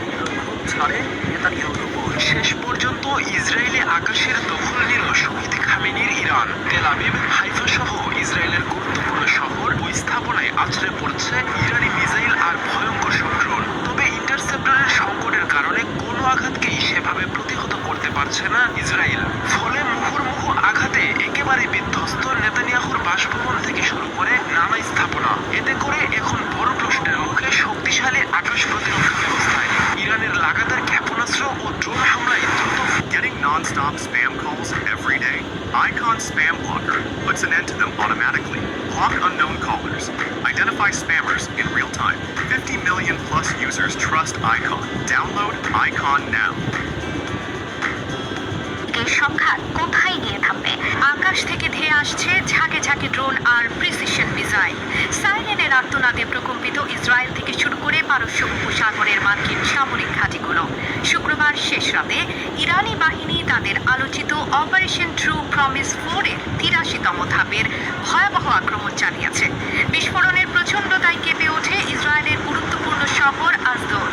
ক্ষোভ ছাড়ে নেতানিয়াহুর উপর। শেষ পর্যন্ত ইসরায়েলি আকাশের দখল নিল শহীদ খামেনির ইরান। তেল আবিব, হাইফা সহ ইসরায়েলের গুরুত্বপূর্ণ শহর ও স্থাপনায় আছড়ে পড়ছে ইরানি মিসাইল আর ভয়ঙ্কর শত্রুর। তবে ইন্টারসেপ্টরের সংকটের কারণে কোনো আঘাতকেই সেভাবে প্রতিহত করতে পারছে না ইসরায়েল। ফলে মুহুর্মুহু আঘাতে একেবারে বিধ্বস্ত নেতানিয়াহুর বাসভবন থেকে শুরু করে নানা স্থাপনা। এতে করে এখন বড় প্রশ্নের মুখে শক্তিশালী আকাশ প্রতিরক্ষা ব্যবস্থায় ইরানের লাগাতার ক্ষেপণাস্ত্র ও ড্রোন হামলায় দ্রুত। Getting non-stop spam calls every day. Icon Spam Blocker puts an end to them automatically. Block unknown callers. Identify spammers in real time. 50 million plus users trust Icon. Download Icon now. এই সংঘাত কোথায় গিয়ে থামবে? আকাশ থেকে ধেয়ে আসছে ঝাঁকে ঝাঁকে ড্রোন আর প্রিসিশন মিসাইল। সাইরেনের আর্তনাদে প্রকম্পিত ইসরায়েল থেকে শুরু করে পারস্য উপসাগরের মার্কিন সামরিক ঘাঁটিগুলো। শুক্রবার শেষ রাতে ইরানি বাহিনী তাদের আলোচিত অপারেশন ট্রু প্রমিস 4-এর 83তম ধাপের ভয়াবহ আক্রমণ চালিয়েছে। বিস্ফোরণের প্রচণ্ডতায় কেঁপে ওঠে ইসরায়েলের গুরুত্বপূর্ণ শহর আজদোদ।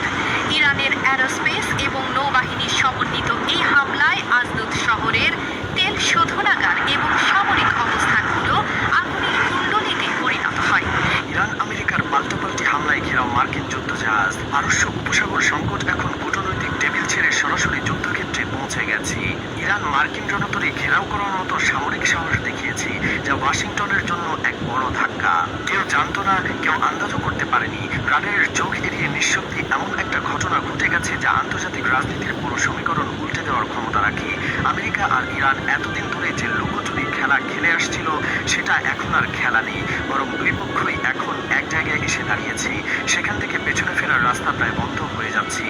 ইরানের অ্যারোস্পেস এবং নৌবাহিনীর সমন্বিত এই হামলায় আজদুদ শহরের তেল শোধনাগার এবং সামরিক অবস্থানগুলো আগুনের কুণ্ডলীতে পরিণত হয়। ইরান আমেরিকার পাল্টাপাল্টি হামলায় ঘেরাও মার্কিন যুদ্ধজাহাজ পারস্য উপসাগর সংকট এখন কূটনৈতিক টেবিল ছেড়ে সরাসরি যুদ্ধক্ষেত্রে পৌঁছে গেছে। ইরান মার্কিন রণতরী ঘেরাও করার মতো সামরিক সাহস দেখিয়েছে, যা ওয়াশিংটনের জন্য এক বড় ধাক্কা। কেউ জানতো না, কেউ আন্দাজও করতে পারেনি রাডারের চোখ এড়িয়ে নিঃশব্দে এমন একটা ঘটনা ঘটে গেছে যা আন্তর্জাতিক রাজনীতির পুরো সমীকরণ উল্টে দেওয়ার ক্ষমতা রাখে। আমেরিকা আর ইরান এতদিন ধরে যে লুকোচুরি খেলা খেলে আসছিল, সেটা এখন আর খেলা নেই, বরং দুই পক্ষই এখন এক জায়গায় এসে দাঁড়িয়েছে। সেখান থেকে পেছনে ফেরার রাস্তা প্রায় বন্ধ হয়ে যাচ্ছে।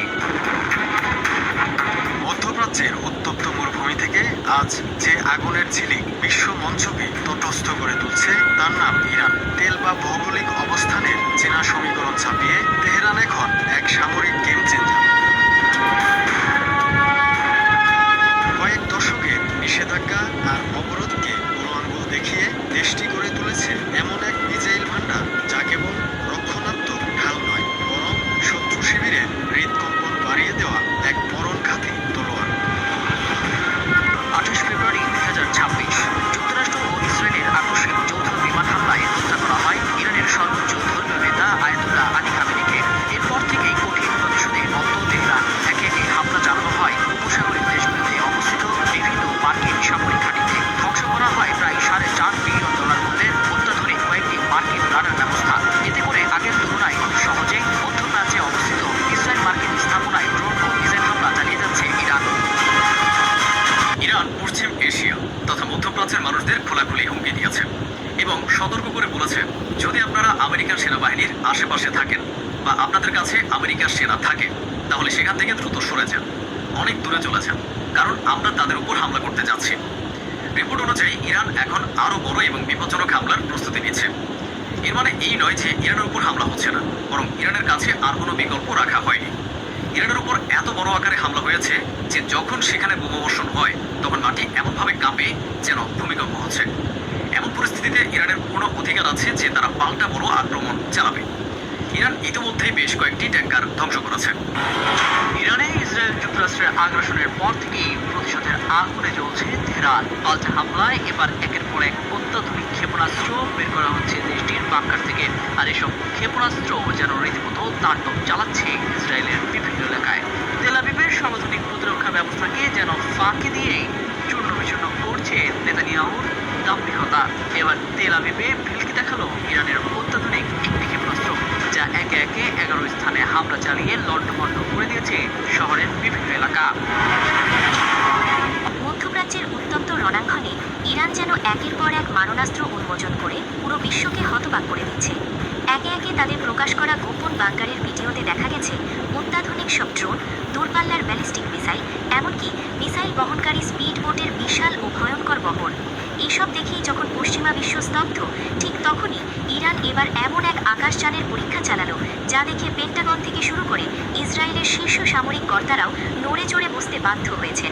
মধ্যপ্রাচ্যের উত্তপ্ত মরুভূমি থেকে আজ যে আগুনের ঝিলিক বিশ্ব মঞ্চকে তটস্থ করে তুলছে, তার নাম ইরান। তেল বা ভৌগোলিক অবস্থানের চেনা সমীকরণ ছাপিয়ে তেহরান এখন এক সামরিক গেম চেঞ্জার। কয়েক দশকের নিষেধাজ্ঞা আর অবরোধকে বুড়ো আঙুল দেখিয়ে দেশটি গড়ে তুলেছে এমন এক মিসাইল ভান্ডার, যা কেবল রক্ষণাত্মক ঢাল নয়, বরং শত্রু শিবিরের হৃদকম্পন বাড়িয়ে দেওয়া এক পরণঘাতী তলোয়ার। 28 ফেব্রুয়ারি 2026 যুক্তরাষ্ট্র ও ইসরায়েলের আকস্মিক যৌথ বিমান হামলায় হত্যা করা হয় ইরানের সর্বোচ্চ ধর্মীয় নেতা আয়াতুল্লাহ আলী খামেনিকে। এরপর থেকেই কঠিন প্রতিশোধে নত তেহরান। একে একে হামলা চালানো হয় উপসাগরীয় দেশগুলিতে অবস্থিত বিভিন্ন মার্কিন সামরিক ঘাঁটিতে। ধ্বংস করা হয় প্রায় $4.5 বিলিয়ন মূল্যের অত্যাধুনিক কয়েকটি মার্কিন রাডার ব্যবস্থা। এতে করে আগের তুলনায় খুব সহজেই মধ্যপ্রাচ্যে অবস্থিত ইসরায়েল মার্কিন স্থাপনায় ড্রোন ও মিসাইল হামলা চালিয়ে যাচ্ছে ইরান। ইরান পশ্চিম এশিয়া তথা মধ্যপ্রাচ্যের মানুষদের খোলাখুলি হুমকি দিয়েছে এবং সতর্ক করে বলেছে, যদি আপনারা আমেরিকান সেনাবাহিনীর আশেপাশে থাকেন বা আপনাদের কাছে আমেরিকার সেনা থাকে, তাহলে সেখান থেকে দ্রুত সরে যান, অনেক দূরে চলে যান, কারণ আমরা তাদের উপর হামলা করতে যাচ্ছি। রিপোর্ট অনুযায়ী ইরান এখন আরও বড় এবং বিপজ্জনক হামলার প্রস্তুতি নিচ্ছে। এর মানে এই নয় যে ইরানের উপর হামলা হচ্ছে না, বরং ইরানের কাছে আর কোনো বিকল্প রাখা হয়নি। ইরানের উপর এত বড় আকারে হামলা হয়েছে যে যখন সেখানে বোমাবর্ষণ হয়, তখন মাটি এমনভাবে কাঁপে যেন ভূমিকম্প হচ্ছে। এমন পরিস্থিতিতে ইরানের পূর্ণ অধিকার আছে যে তারা পাল্টা বড় আক্রমণ চালাবে। ইরান ইতিমধ্যেই বেশ কয়েকটি ট্যাঙ্কার ধ্বংস করেছে। ইরানে ইসরায়েল যুক্তরাষ্ট্রের আগ্রাসনের পর থেকেই প্রতিশোধের আগুনে জ্বলছে তেহরান। পাল্টা হামলায় এবার একের পর এক অত্যাধুনিক ক্ষেপণাস্ত্র বের করা হচ্ছে দেশটির বাংকার থেকে। আর এসব ক্ষেপণাস্ত্র যেন রীতিমতো তাণ্ডব চালাচ্ছে ইসরায়েলের বিভিন্ন এলাকায়। তেল আবিবের সর্বাধুনিক প্রতিরক্ষা ব্যবস্থাকে যেন ফাঁকি দিয়েই চূর্ণ বিচূর্ণ করছে নেতানিয়াহুর দাম্ভিকতা। এবার তেল আবিবে ভেলকি দেখালো ইরানের অত্যাধুনিক একটি ক্ষেপণাস্ত্র, যা একে একে 11 স্থানে হামলা চালিয়ে লণ্ডভণ্ড করে দিয়েছে শহরের বিভিন্ন এলাকা। মধ্যপ্রাচ্যের উত্তপ্ত রণাঙ্গনে ইরান যেন একের পর এক মারণাস্ত্র উন্মোচন করে পুরো বিশ্বকে হতবাক করে দিচ্ছে। একে একে তাদের প্রকাশ করা গোপন বাংকারের ভিডিওতে দেখা গেছে অত্যাধুনিক সব ড্রোন, দূরপাল্লার ব্যালিস্টিক মিসাইল, এমনকি মিসাইল বহনকারী স্পিড বোটের বিশাল ও ভয়ঙ্কর বহর। এসব দেখেই যখন পশ্চিমা বিশ্ব স্তব্ধ, ঠিক তখনই ইরান এবার এমন এক আকাশযানের পরীক্ষা চালালো, যা দেখে পেন্টাগন থেকে শুরু করে ইসরায়েলের শীর্ষ সামরিক কর্তারাও নড়ে চড়ে বসতে বাধ্য হয়েছেন।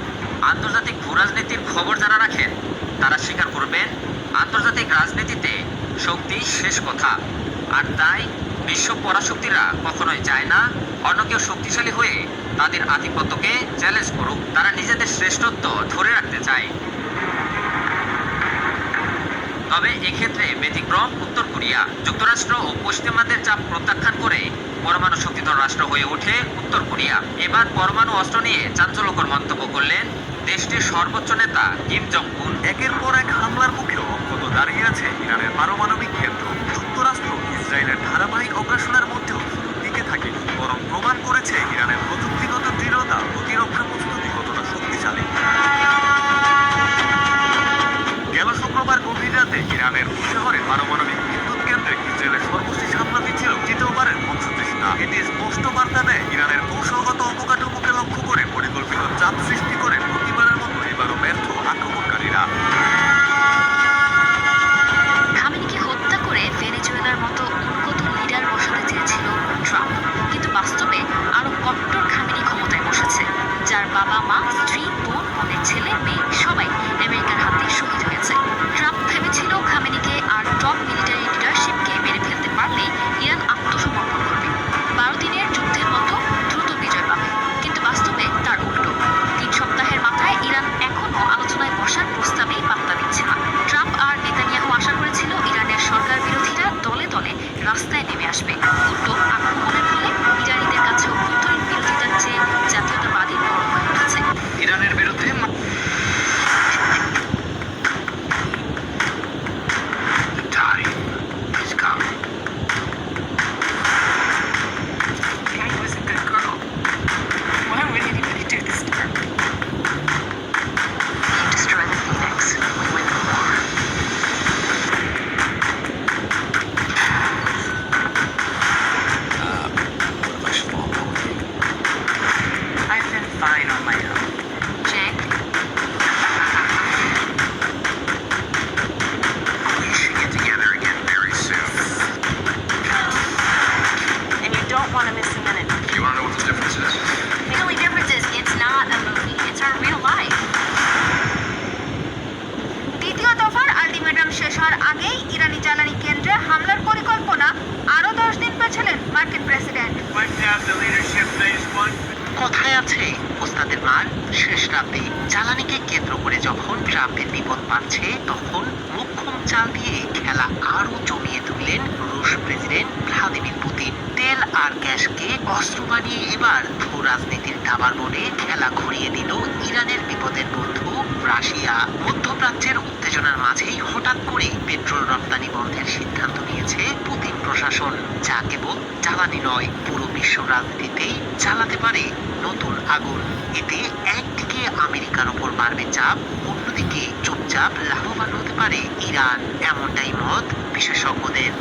আন্তর্জাতিক ভূরাজনীতির খবর যারা রাখেন তারা স্বীকার করবেন, আন্তর্জাতিক রাজনীতিতে শক্তি শেষ কথা। আর তাই বিশ্ব পরাশক্তিরা কখনোই চায় না অন্য কেউ শক্তিশালী হয়ে তাদের আধিপত্যকে চ্যালেঞ্জ করুক। তারা নিজেদের শ্রেষ্ঠত্ব ধরে রাখতে চায়। তবে এক্ষেত্রে ব্যতিক্রম উত্তর কোরিয়া। যুক্তরাষ্ট্র ও পশ্চিমাদের চাপ প্রত্যাখ্যান করে পরমাণু শক্তিধর রাষ্ট্র হয়ে ওঠে উত্তর কোরিয়া। এবার পরমাণু অস্ত্র নিয়ে চাঞ্চল্যকর মন্তব্য করলেন দেশটির সর্বোচ্চ নেতা কিম জং উন। একের পর এক হামলার মুখেও অক্ষত দাঁড়িয়ে আছে ইরানের পারমাণবিক কেন্দ্র। যুক্তরাষ্ট্র ইসরায়েলের ধারাবাহিক অগ্রাসনের মধ্যেও টিকে থাকেনি, বরং প্রমাণ করেছে ইরানের প্রযুক্তিগত দৃঢ়তা, প্রতিরক্ষা প্রস্তুতি কতটা শক্তিশালী। গেল শুক্রবার গভীর রাতে ইরানের শহরে পারমাণবিক বিদ্যুৎ কেন্দ্রে ইসরায়েলের সর্বশেষ হামলাটি ছিল তৃতীয়বারের বংশচেষ্টা। এটি স্পষ্ট বার্তা দেয় ইরানের কৌশলগত অবকাঠামোকে লক্ষ্য করে পরিকল্পিত চাপ সৃষ্টি করে প্রতিবারের মতো এবারও ব্যর্থ আক্রমণকারীরা। খামেনিকে হত্যা করে ভেনেজুয়েলার মতো উন্নত লিডার বসাতে চেয়েছিল ট্রাম্প, কিন্তু বাস্তবে আরো কট্টর খামেনি ক্ষমতায় বসেছে, যার বাবা মা, স্ত্রী, বোন, বোনের ছেলে, মেয়ে সবাই আমেরিকার হাতে শহীদ হয়েছে। ট্রাম্প ভেবেছিল খামেনিকে আর টপ মিলিটারি লিডারশিপকে মেরে ফেলতে পারলে ইরান আত্মসমর্পণ করবে। 12 দিনের যুদ্ধের মতো দ্রুত বিজয় মার্কিন প্রেসিডেন্ট। কথায় আছে ওস্তাদের মার শেষ রাতে। জ্বালানিকে কেন্দ্র করে যখন ট্রাম্পের বিপদ বাড়ছে, তখন মোক্ষম চাল দিয়ে খেলা আরো জমিয়ে তুললেন রুশ প্রেসিডেন্ট ভ্লাদিমির পুতিন। তেল আর গ্যাসকে অস্ত্র বানিয়ে এবার ভূ রাজনীতির দাবার বোর্ডে খেলা ঘুরিয়ে দিল ইরানের বিপদের বন্ধু রাশিয়া। মধ্যপ্রাচ্যের উত্তেজনার মাঝেই হঠাৎ করে পেট্রোল রপ্তানি বন্ধের সিদ্ধান্ত নিয়েছে পুতিন প্রশাসন, যা কেবল জ্বালানি নয়, পুরো বিশ্ব রাজনীতিতেই জ্বালাতে পারে নতুন আগুন। এতে একদিকে আমেরিকার ওপর বাড়বে চাপ, অন্যদিকে চুপচাপ লাভবান হতে পারে ইরান, এমনটাই মত বিশেষজ্ঞদের।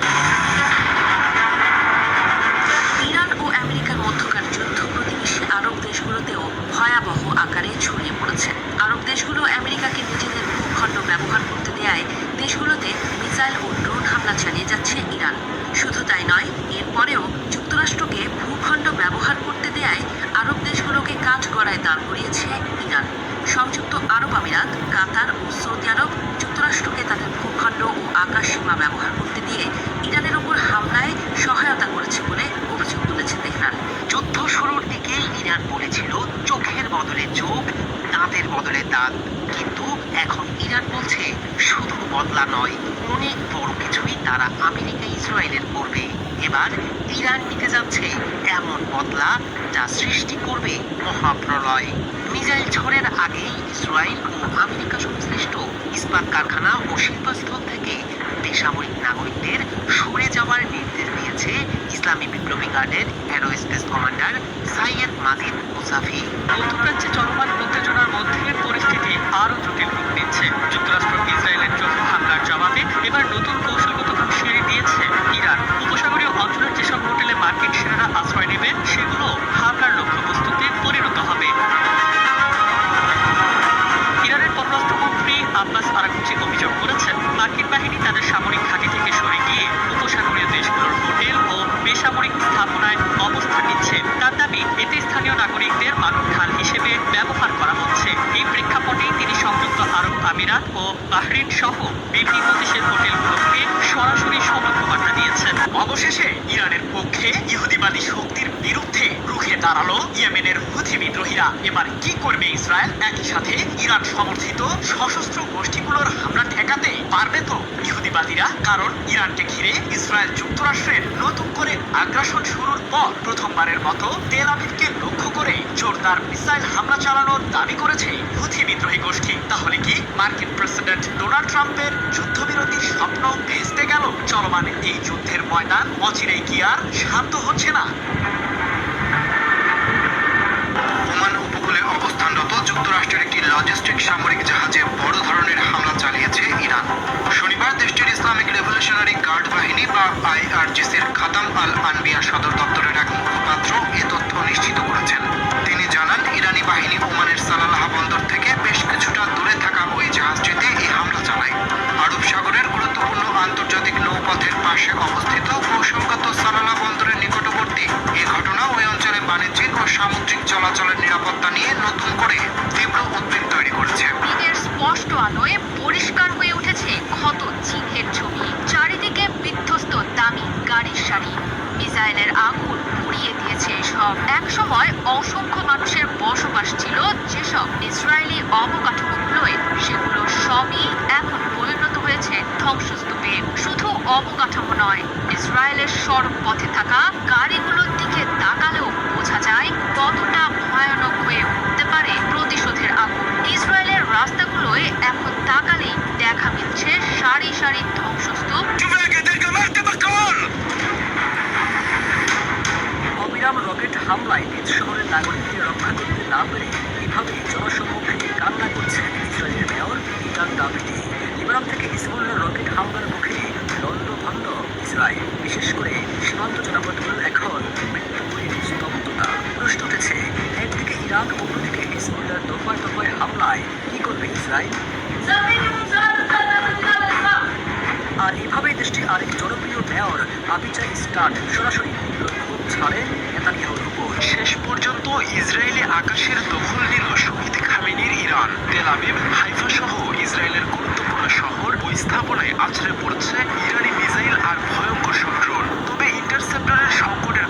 ইরান ও আমেরিকার মধ্যকার যুদ্ধ প্রতিবেশী আরব দেশগুলোতেও ভয়াবহ আকারে ছড়িয়ে পড়েছে। আরব দেশগুলো আমেরিকাকে নিজেদের ভূখণ্ড ব্যবহার করতে দেয়ায় দেশগুলোতে মিসাইল ও ড্রোন হামলা চালিয়ে যাচ্ছে ইরান। শুধু তাই নয়, এরপরেও যুক্তরাষ্ট্রকে ভূখণ্ড ব্যবহার করতে দেয়ায় আরব দেশগুলোকে কাঠগড়ায় দাঁড় করিয়েছে ইরান। সংযুক্ত আরব আমিরাত, কাতার ও সৌদি আরব যুক্তরাষ্ট্রকে তাদের ভূখণ্ড ও আকাশ সীমা ব্যবহার করতে দিয়ে ইরানের উপর হামলায় সহায়তা করেছে বলে অভিযোগ তুলেছে তেহরান। যুদ্ধ শুরুর দিকে ইরান বলেছিল চোখের বদলে চোখ, দাঁতের বদলে দাঁত, কিন্তু এখন ইরান বলছে শুধু বদলা নয়, অনেক বড় কিছুই তারা আমেরিকা ইসরায়েলের করবে। এবার ইরান নিতে যাচ্ছে এমন বদলা যা সৃষ্টি করবে মহাপ্রলয়। মিসাইল ঝড়ের আগেই ইসরায়েল ও আমেরিকা সংশ্লিষ্ট ইস্পাত কারখানা ও শিল্পস্থল থেকে বেসামরিক নাগরিকদের সরে যাওয়ার নির্দেশ দিয়েছে ইসলামী বিপ্লবী গার্ডের অ্যারোস্পেস কমান্ডার সাইয়েদ মাজিদ মুসাফি। মধ্যপ্রাচ্যে চলমান উত্তেজনার মধ্যে পরিস্থিতি আরো জটিল রূপ নিচ্ছে। যুক্তরাষ্ট্র ইসরায়েলের চোখ হামলার জবাবে এবার নতুন কৌশলগত হুঁশিয়ারি দিয়েছে ইরান। উপসাগরীয় অঞ্চলের যেসব হোটেলে মার্কিন সেনারা আশ্রয় নেবে, সেগুলো হামলার লক্ষ্যবস্তুতে পরিণত হবে। ইরানের পররাষ্ট্রমন্ত্রী আব্বাস আরাঘচি অভিযোগ করেছেন, মার্কিন বাহিনী তাদের সামরিক ঘাঁটি থেকে সরে গিয়ে উপসাগরীয় দেশগুলোর হোটেল ও বেসামরিক স্থাপনায় অবস্থান নিচ্ছে। তার দাবি, এতে স্থানীয় নাগরিকদের মানব ঢাল হিসেবে ব্যবহার করা হচ্ছে। এই প্রেক্ষাপটেই তিনি সংযুক্ত আরব আমিরাত ও বাহরিন সহ বিভিন্ন দেশের হোটেলগুলোকে সরাসরি সতর্কবার্তা দিয়েছেন। অবশেষে ইরানের পক্ষে ইহুদিবাদী শক্তির বিরুদ্ধে রুখে দাঁড়ালো ইয়েমেনের হুথি বিদ্রোহীরা। এবার কি করবে ইসরায়েল? একই সাথে ইরান সমর্থিত সশস্ত্র গোষ্ঠীগুলোর হামলা ঠেকাতে পারবে তো ইহুদিবাদীরা? কারণ ইরানকে ঘিরে ইসরায়েল যুক্তরাষ্ট্রের নতুন করে আগ্রাসন শুরুর পর প্রথমবারের মতো তেল আবিবকে লক্ষ্য করে জোরদার মিসাইল হামলা চালানোর দাবি করেছে হুথি বিদ্রোহী গোষ্ঠী। তাহলে কি মার্কিন প্রেসিডেন্ট ডোনাল্ড ট্রাম্পের যুদ্ধবিরতির স্বপ্ন ভেস্তে গেল? চলমান এই যুদ্ধের ময়দান অচিরেই কি আর শান্ত হচ্ছে না? ওমান উপকূলে অবস্থানরত যুক্তরাষ্ট্রের একটি লজিস্টিক সামরিক জাহাজে বড় ধরনের হামলা চালিয়েছে ইরান। শনিবার দেশটির ইসলামিক রেভলিউশনারি গার্ড বাহিনী বা আইআরজিসির খাতাম আল আনবিয়া সদর দপ্তরের এক মুখপাত্র এ তথ্য নিশ্চিত করেছেন। তিনি জানান, ইরানি বাহিনী ওমানের সালালাহ বন্দর থেকে বেশ কিছুটা দূরে থাকা ওই জাহাজটিতে এই হামলা চালায়। আরব সাগরের গুরুত্বপূর্ণ আন্তর্জাতিক নৌপথের পাশে অবস্থিত কৌশলগত সালালাহ বন্দরের নিকটবর্তী এই ঘটনা ওই অঞ্চলে বাণিজ্যিক ও সামুদ্রিক চলাচলের নিরাপত্তা নিয়ে নতুন করে তীব্র উদ্বেগ তৈরি করেছে। দিনের স্পষ্ট আলোয় পরিষ্কার হয়ে উঠেছে ক্ষত চিহ্নের ছবি। চারিদিকে বিধ্বস্ত দামি গাড়ির সারি, মিসাইলের আগুন পুড়িয়ে দিয়েছে সব। এক সময় অসংখ্য মানুষের বসবাস ছিল যেসব ইসরায়েলি অবকাঠামোগুলোয়, সেগুলো সবই এখন পরিণত হয়েছে ধ্বংসস্তূপে। শুধু অবকাঠামো নয়, ইসরায়েলের সড়ক পথে থাকা গাড়িগুলোর দিকে তাকালেও বোঝা যায় কতটা ভয়ানক হয়ে উঠতে পারে প্রতিশোধের আগুন। ইসরায়েলের রাস্তাগুলোয় এখন তাকালেই দেখা মিলছে সারি সারি ধ্বংসস্তূপ। অবিরাম রকেট হামলায় নিজ শহরের নাগরিকদের রক্ষা করতে না পেরে এভাবে জনসম্মুখে কান্না করছেন ইসরায়েলের মেয়র ইটান দাভিদি। লিবানন থেকে হিজবুল্লাহর রকেট হামলার মুখে লণ্ডভণ্ড ইসরায়েল, বিশেষ করে সীমান্ত জনপদগুলো এখন মৃত্যুপুরীর স্তব্ধতা। প্রশ্ন উঠেছে, একদিকে ইরান, অন্যদিকে হিজবুল্লাহর দফায় দফায় হামলায় কি করবে ইসরায়েল? আর এভাবেই দেশটির আরেক জনপ্রিয় মেয়র আবিচাই স্টার্ট সরাসরি ক্ষোভ ছাড়েন নেতানিয়াহুর উপর। শেষ পর্যন্ত ইসরায়েলি আকাশের দখল নিল শহীদ খামেনির ইরান। তেল আবিব, হাইফা সহ ইসরায়েলের গুরুত্বপূর্ণ শহর ও স্থাপনায় আছড়ে পড়ছে ইরানি মিসাইল আর ভয়ঙ্কর সব ড্রোন। তবে ইন্টারসেপ্টরের সংকটের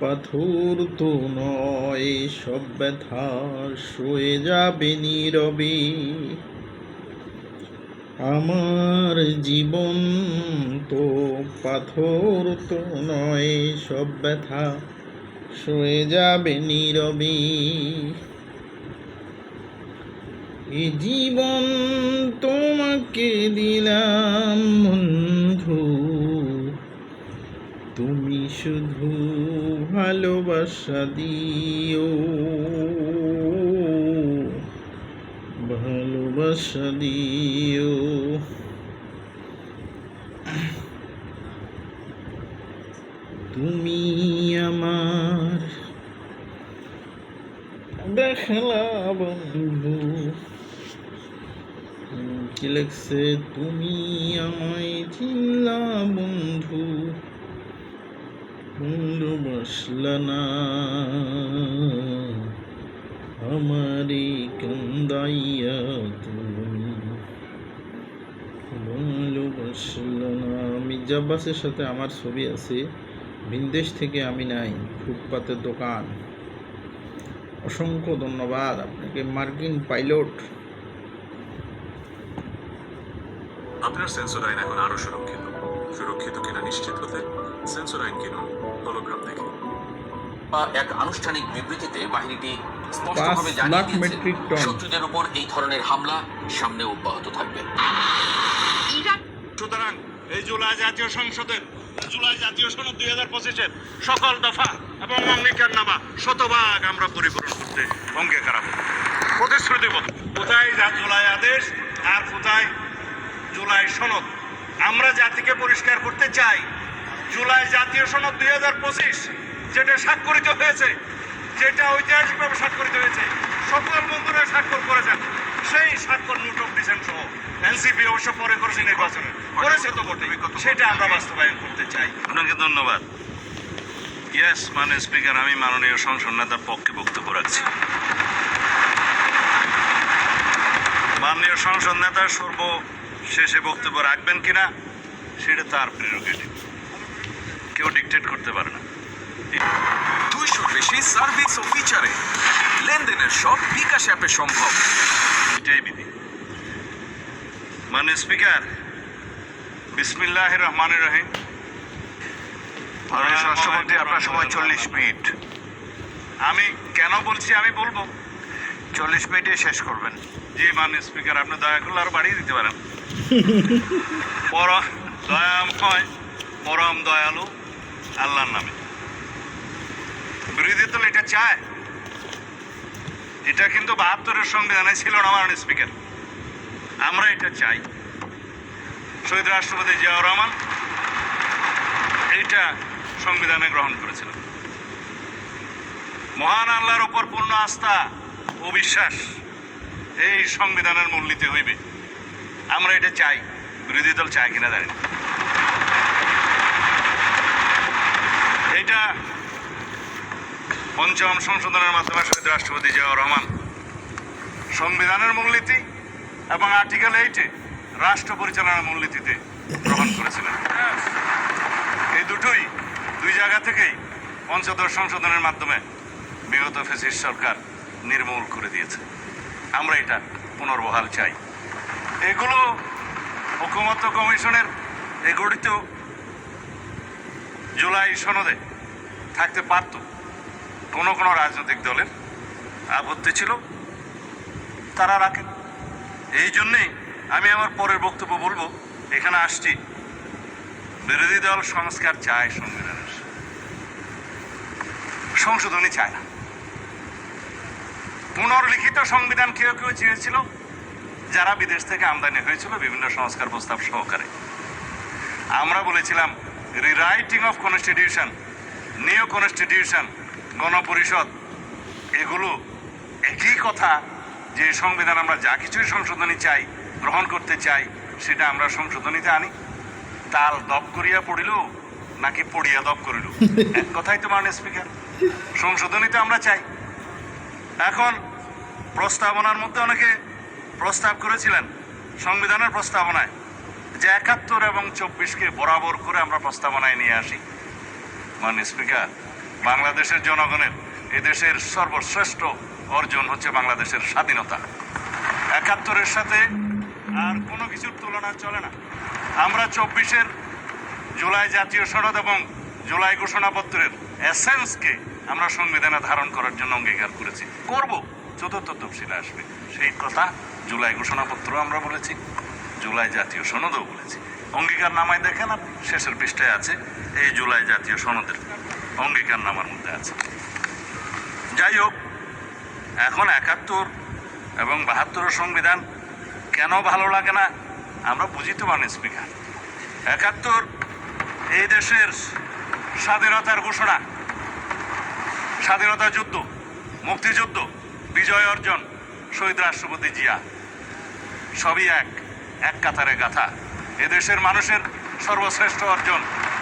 পাথর তো নয়, সব ব্যথা সয়ে যাবে নীরবে। আমার জীবন তো পাথর তো নয়, সব ব্যথা সয়ে যাবে নীরবে। এ জীবন তোমাকে দিলাম বন্ধু, তুমি শুধু ভালোবাসা দিও, ভালোবাসা দিও। তুমি আমার দেখলা বন্ধু, কি লেখছে, তুমি আমায় চিনলা বন্ধু, ভালোবাসলা না আমারে কান্দাইয়া, তুমি ভালোবাসলা না। মির্জা আব্বাসের সাথে আমার ছবি আছে, বিদেশ থেকে আমি নাই, ফুটপাতের দোকান। অসংখ্য ধন্যবাদ আপনাকে মার্কিন পাইলট। আপনার সেন্সোরাইন এখন আরো সুরক্ষিত কিনা নিশ্চিত হতে সেন্সোরাইন কিনুন হলোগ্রাম দেখে। এক আনুষ্ঠানিক বিবৃতিতে বাহিনীটি 5 স্পষ্টভাবে লাখ জানিয়ে দিয়েছে মেট্রিক টন। শত্রুদের উপর এই ধরনের হামলা সামনে অব্যাহত থাকবে। সুতরাং এই জুলাই জাতীয় সংসদের জুলাই জাতীয় সনদ 2025-এর সকল দফা এবং অঙ্গীকারনামা শতভাগ আমরা পরিপূরণ করতে অঙ্গীকার প্রতিশ্রুতিবদ্ধ। কোথায় জুলাই আদেশ আর কোথায় জুলাই সনদ? আমরা জাতিকে পরিষ্কার করতে চাই, জুলাই জাতীয় সনদ 2025 যেটা স্বাক্ষরিত হয়েছে, যেটা ঐতিহাসিকভাবে স্বাক্ষরিত হয়েছে, সকল বন্ধুরা স্বাক্ষর করেছেন, সেই স্বাক্ষর নোট অফ ডিসেন্ট সহ এনসিপি অবশ্য পরে করেছে, নির্বাচনে করেছে তো বটে, সেটা আমরা বাস্তবায়ন করতে চাই। আপনাকে ধন্যবাদ। ইয়েস মাননীয় স্পিকার, আমি মাননীয় সংসদ নেতার পক্ষে বক্তব্য রাখছি। মাননীয় সংসদ নেতা সর্বশেষে বক্তব্য রাখবেন কিনা সেটা তার প্রেরোগেটিভ, কেউ ডিকটেট করতে পারে না। 200 বেশি সার্ভিস ও ফিচারে লেনদেনের সব বিকাশ অ্যাপে সম্ভব। এটাই বিধি। মাননীয় স্পিকার, বিসমিল্লাহির রহমানির রহিম। মাননীয় রাষ্ট্রপতি, আপনার সময় 40 মিনিট। আমি কেন বলছি, আমি বলবো 40 মিনিটে শেষ করবেন। জি মাননীয় স্পিকার, আপনি দয়া করলে আরো বাড়িয়ে দিতে পারেন। দয়াময় পরম দয়ালু আল্লাহর নামে। বিরোধী দল এটা চায়, এটা কিন্তু 72-এর সংবিধানে ছিল না মাননীয় স্পিকার। আমরা এটা চাই। শহীদ রাষ্ট্রপতি জিয়াউর রহমান এইটা সংবিধানে গ্রহণ করেছিলেন। মহান আল্লাহর ওপর পূর্ণ আস্থা ও বিশ্বাস এই সংবিধানের মূলনীতি হইবে। আমরা এটা চাই, বিরোধী দল চায় কিনা জানি না। এটা পঞ্চম সংশোধনের মাধ্যমে শহীদ রাষ্ট্রপতি জিয়াউর রহমান সংবিধানের মূলনীতি এবং আর্টিকেল 8-এ রাষ্ট্র পরিচালনার মূলনীতিতে গ্রহণ করেছিলেন। এই দুই জায়গা থেকেই পঞ্চদশ সংশোধনের মাধ্যমে বিগত ফ্যাসিস্ট সরকার নির্মূল করে দিয়েছে। আমরা এটা পুনর্বহাল চাই। এগুলো ঐকমত্য কমিশনের এগঠিত জুলাই সনদে থাকতে পারত। কোনো রাজনৈতিক দলের আপত্তি ছিল, তারা রাখেন। এই জন্যেই আমি আমার পরের বক্তব্য বলবো, এখানে আসছি, বিরোধী দল সংস্কার চায়, সংবিধানের সংশোধনী চায় না। পুনর্লিখিত সংবিধান কেউ চেয়েছিল, যারা বিদেশ থেকে আমদানি হয়েছিল বিভিন্ন সংস্কার প্রস্তাব সহকারে। আমরা বলেছিলাম rewriting of constitution, new constitution, গণপরিষদ, এগুলো একই কথা। যে সংবিধান আমরা যা কিছুই সংশোধনী চাই, গ্রহণ করতে চাই, সেটা আমরা সংশোধনীতে আনি। তাল দপ করিয়া পড়িল নাকি পড়িয়া দপ করিল, এক কথাই তো মাননীয় স্পিকার। সংশোধনীতে আমরা চাই। এখন প্রস্তাবনার মধ্যে অনেকে প্রস্তাব করেছিলেন সংবিধানের প্রস্তাবনায় যে 71 এবং 24-কে বরাবর করে আমরা প্রস্তাবনায় নিয়ে আসি। মাননীয় স্পিকার, বাংলাদেশের জনগণের এদেশের সর্বশ্রেষ্ঠ অর্জন হচ্ছে বাংলাদেশের স্বাধীনতা। 71-এর সাথে আর কোনো কিছুর তুলনা চলে না। আমরা 24-এর জুলাই জাতীয় সনদ এবং জুলাই ঘোষণাপত্রের এসেন্সকে আমরা সংবিধানে ধারণ করার জন্য অঙ্গীকার করেছি, করব। চতুর্থ তফসিলে আসবে সেই কথা জুলাই ঘোষণাপত্র আমরা বলেছি, জুলাই জাতীয় সনদও বলেছি। অঙ্গীকার নামায় দেখেন, আপনি শেষের পৃষ্ঠায় আছে এই জুলাই জাতীয় সনদের অঙ্গীকার নামার মধ্যে আছে। যাই হোক, এখন 71 এবং 72-এর সংবিধান কেন ভালো লাগে না আমরা বুঝি তো মাননীয় স্পিকার। 71 এই দেশের স্বাধীনতার ঘোষণা, স্বাধীনতা যুদ্ধ, মুক্তিযুদ্ধ, বিজয় অর্জন, শহীদ রাষ্ট্রপতি জিয়া, সবই এক কাতারে গাথা। এদেশের মানুষের সর্বশ্রেষ্ঠ অর্জন,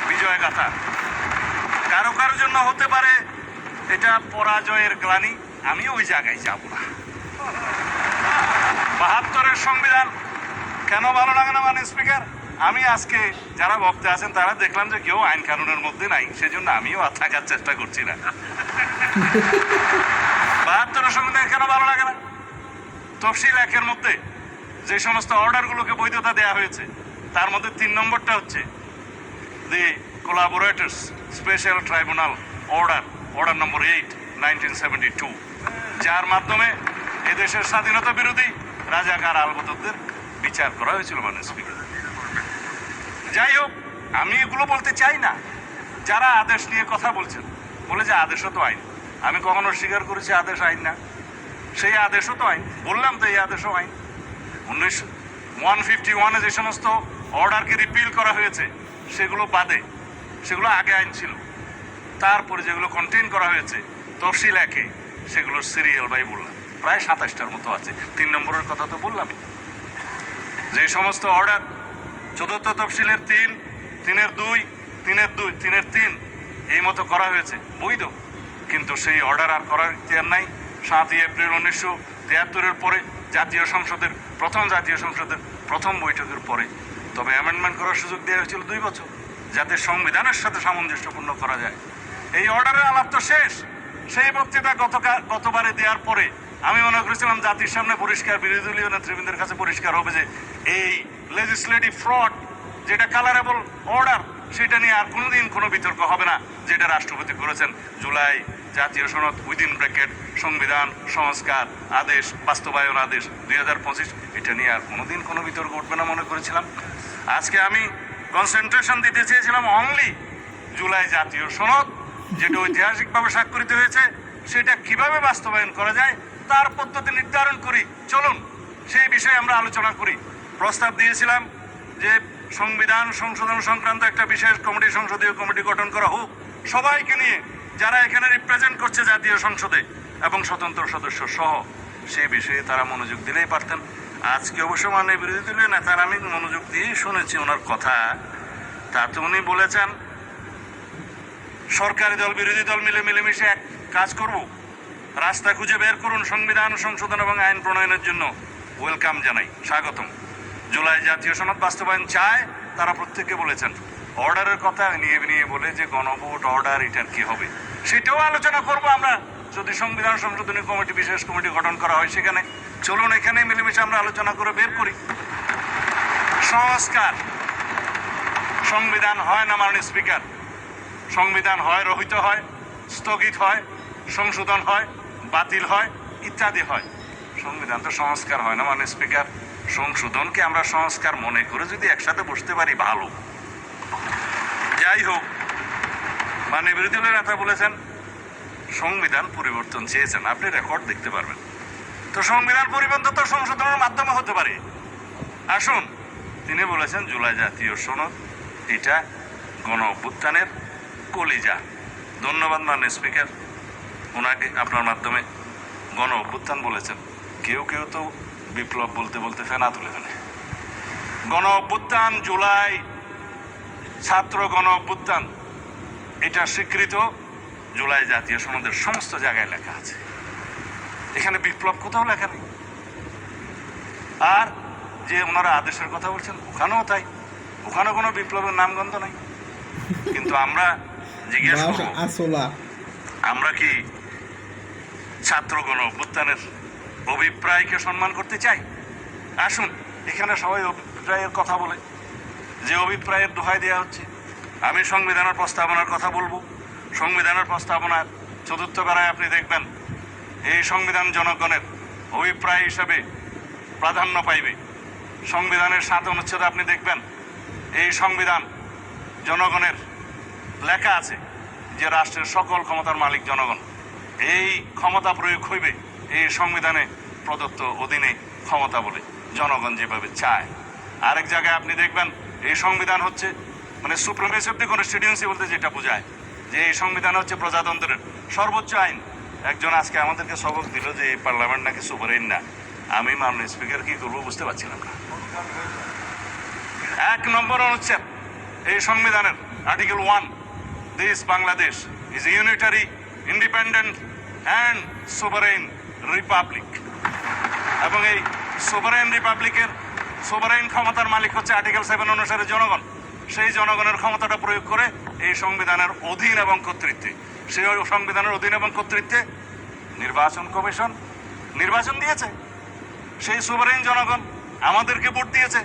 বিজয় গাথা। কারো কারোর জন্য হতে পারে এটা পরাজয়ের গ্লানি, আমি ওই জায়গায় যাব না। 72-এর সংবিধান কেন ভালো লাগে না মাননীয় স্পিকার? আমি আজকে যারা বক্তা আছেন তারা দেখলাম যে কেউ আইন কানুনের মধ্যে নাই, সেজন্য আমিও আর থাকার চেষ্টা করছি না। 72-এর সংবিধান কেন ভালো লাগে না? তফসিল 1-এর মধ্যে যে সমস্ত অর্ডারগুলোকে বৈধতা দেওয়া হয়েছে তার মধ্যে 3 নম্বরটা হচ্ছে দি কোলাবোরেটরস স্পেশাল ট্রাইব্যুনাল অর্ডার নম্বর 8, 1972, যার মাধ্যমে এদেশের স্বাধীনতা বিরোধী রাজাকার আলবদরদের বিচার করা হয়েছিল মাননীয় স্পিকার। যাই হোক, আমি এগুলো বলতে চাই না। যারা আদেশ নিয়ে কথা বলছেন, বলে যে আদেশও তো আইন, আমি কখনো স্বীকার করেছি আদেশ আইন না। সেই আদেশও তো আইন, বললাম তো এই আদেশও আইন। 151-এ যে সমস্ত অর্ডারকে রিপিল করা হয়েছে সেগুলো বাদে, সেগুলো আগে আইন ছিল। তারপরে যেগুলো কন্টেইন করা হয়েছে তফসিল 1-এ, সেগুলোর সিরিয়াল বাই বললাম প্রায় 27টার মতো আছে। 3 নম্বরের কথা তো বললাম। যে সমস্ত অর্ডার চতুর্থ তফসিলের 3, 3-এর 2, 3-এর 2, 3-এর 3 এই মতো করা হয়েছে বৈধ, কিন্তু সেই অর্ডার আর করার ইতিহার নাই। 7ই এপ্রিল 1973-এর পরে প্রথম জাতীয় সংসদের প্রথম বৈঠকের পরে তবে অ্যামেন্ডমেন্ট করার সুযোগ দেওয়া হয়েছিল 2 বছর, যাতে সংবিধানের সাথে সামঞ্জস্যপূর্ণ করা যায়। এই অর্ডারের আলাপ তো শেষ। সেই বক্তৃতা গতবারে দেওয়ার পরে আমি মনে করেছিলাম জাতির সামনে পরিষ্কার, বিরোধী দলীয় নেতৃবৃন্দের কাছে পরিষ্কার হবে যে এই লেজিসলেটিভ ফ্রড, যেটা কালারেবল অর্ডার, সেটা নিয়ে আর কোনোদিন কোনো বিতর্ক হবে না। যেটা রাষ্ট্রপতি করেছেন জুলাই জাতীয় সনদ উইদিন ব্র্যাকেট সংবিধান সংস্কার আদেশ বাস্তবায়ন আদেশ 2025, এটা নিয়ে আর কোনোদিন কোনো বিতর্ক উঠবে না মনে করেছিলাম। আজকে আমি কনসেন্ট্রেশন দিতে চেয়েছিলাম অনলি জুলাই জাতীয় সনদ, যেটা ঐতিহাসিকভাবে স্বাক্ষরিত হয়েছে, সেটা কিভাবে বাস্তবায়ন করা যায় তার পদ্ধতি নির্ধারণ করি, চলুন সেই বিষয়ে আমরা আলোচনা করি। প্রস্তাব দিয়েছিলাম যে সংবিধান সংশোধন সংক্রান্ত একটা বিশেষ কমিটি, সংসদীয় কমিটি গঠন করা হোক, সবাইকে নিয়ে যারা এখানে রিপ্রেজেন্ট করছে জাতীয় সংসদে এবং স্বতন্ত্র সদস্য সহ। সেই বিষয়ে তারা মনোযোগ দিলেই পারতেন। আজকে অবশ্য মাননীয় বিরোধী দলীয় নেতার আমি মনোযোগ দিয়েই শুনেছি ওনার কথা। তাতে উনি বলেছেন সরকারি দল বিরোধী দল মিলেমিশে এক কাজ করব, রাস্তা খুঁজে বের করুন সংবিধান সংশোধন এবং আইন প্রণয়নের জন্য। ওয়েলকাম জানাই, স্বাগতম। জুলাই জাতীয় সনদ বাস্তবায়ন চায় তারা প্রত্যেকে বলেছেন। অর্ডারের কথা নিয়ে বলে যে গণভোট অর্ডার, এটার কি হবে সেটাও আলোচনা করব আমরা যদি সংবিধান সংশোধনী কমিটি বিশেষ কমিটি গঠন করা হয় সেখানে। চলুন এখানে মিলেমিশে আমরা আলোচনা করে বের করি। সংস্কার, সংবিধান হয় না মাননীয় স্পিকার, সংবিধান হয় রহিত হয়, স্থগিত হয়, সংশোধন হয়, বাতিল হয়, ইত্যাদি হয়। সংবিধান তো সংস্কার হয় না মাননীয় স্পিকার। সংশোধনকে আমরা সংস্কার মনে করে যদি একসাথে বসতে পারি ভালো। যাই হোক, মাননীয় বিরোধী দলের নেতা বলেছেন সংবিধান পরিবর্তন চেয়েছেন, আপনি রেকর্ড দেখতে পারবেন। তো সংবিধান পরিবর্তন তো সংশোধনের মাধ্যমে হতে পারে। আসুন, তিনি বলেছেন জুলাই জাতীয় সনদ এটা গণ অভ্যুত্থানের কলিজা। ধন্যবাদ মাননীয় স্পিকার, ওনাকে আপনার মাধ্যমে গণ অভ্যুত্থান বলেছেন। কেউ তো বিপ্লব বলতে বলতে ফেনা তুলে ফেলে। গণ অভ্যুত্থান, জুলাই ছাত্র গণ অভ্যুত্থান, এটা স্বীকৃত জুলাই জাতীয় সনদের সমস্ত জায়গায় লেখা আছে। এখানে বিপ্লব কোথাও লেখা নেই। আর যে ওনারা আদেশের কথা বলছেন ওখানেও তাই। ওখানে কোনো বিপ্লবের নামগন্ধ নাই। কিন্তু আমরা জিজ্ঞেস বাস করবো, আসলা আমরা কি ছাত্র গণ অভ্যুত্থানের অভিপ্রায়কে সম্মান করতে চাই? আসুন, এখানে সবাই অভিপ্রায়ের কথা বলে, যে অভিপ্রায়ের দোহাই দেওয়া হচ্ছে। আমি সংবিধানের প্রস্তাবনার কথা বলবো। সংবিধানের প্রস্তাবনার 4র্থ ধারায় আপনি দেখবেন এই সংবিধান জনগণের অভিপ্রায় হিসাবে প্রাধান্য পাইবে। সংবিধানের 7 অনুচ্ছেদে আপনি দেখবেন এই সংবিধান জনগণের লেখা আছে যে রাষ্ট্রের সকল ক্ষমতার মালিক জনগণ। এই ক্ষমতা প্রয়োগ হইবে এই সংবিধানে প্রদত্ত অধীনে ক্ষমতা বলে, জনগণ যেভাবে চায়। আরেক জায়গায় আপনি দেখবেন এই সংবিধান হচ্ছে মানে সুপ্রিমেসি অফ দি কনস্টিটিউয়েন্সি বলতে যেটা বোঝায় যে এই সংবিধান হচ্ছে প্রজাতন্ত্রের সর্বোচ্চ আইন। একজন আজকে আমাদেরকে সবক দিল যে এই পার্লামেন্ট নাকি সুপারিন না। আমি মাননীয় স্পিকার কি করবো বুঝতে পারছিলাম না। 1 নম্বর অনুচ্ছেদ এই সংবিধানের article 1, this Bangladesh is unitary, independent and sovereign republic. এবং এই সোভারেইন রিপাবলিকের সোভারেইন ক্ষমতার মালিক হচ্ছে আর্টিকেল 7 অনুসারে জনগণ। সেই জনগণের ক্ষমতাটা প্রয়োগ করে এই সংবিধানের অধীন এবং কর্তৃত্বে, সেই সংবিধানের অধীন এবং কর্তৃত্বে নির্বাচন কমিশন নির্বাচন দিয়েছে। সেই সোভারেইন জনগণ আমাদেরকে ভোট দিয়েছে,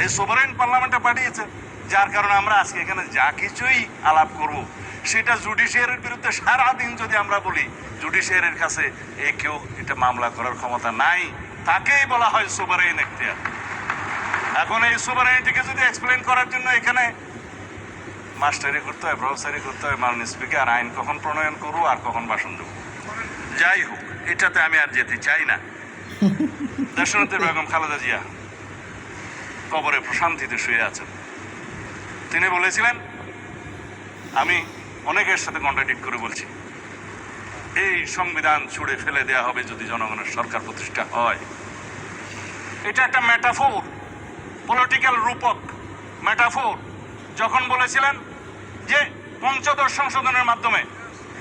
এই সোভারেইন পার্লামেন্টে পাঠিয়েছে। যার কারণে আমরা আজকে এখানে যা কিছুই আলাপ করব সেটা জুডিশিয়ারির বিরুদ্ধে সারাদিন যদি আমরা বলি, জুডিশিয়ারির কাছে কেউ এটা মামলা করার ক্ষমতা নাই, তাকেই বলা হয় সোভারেইন এখতিয়ার। এখন এই সোভারেইনটিকে যদি এক্সপ্লেন করার জন্য এখানে মাস্টারি করতে হয়, প্রফেসরি করতে হয়, মাননীয় স্পিকার আইন কখন প্রণয়ন করবো আর কখন ভাষণ দেবো। যাই হোক, এটাতে আমি আর যেতে চাই না। দেশনেত্রী বেগম খালেদা জিয়া কবরে প্রশান্তিতে শুয়ে আছেন। তিনি বলেছিলেন, আমি অনেকের সাথে কন্ট্রাডিক্ট করে বলছি, এই সংবিধান ছুঁড়ে ফেলে দেওয়া হবে যদি জনগণের সরকার প্রতিষ্ঠা হয়। এটা একটা মেটাফোর, পলিটিক্যাল রূপক মেটাফোর। যখন বলেছিলেন যে ৫৫ সংশোধনের মাধ্যমে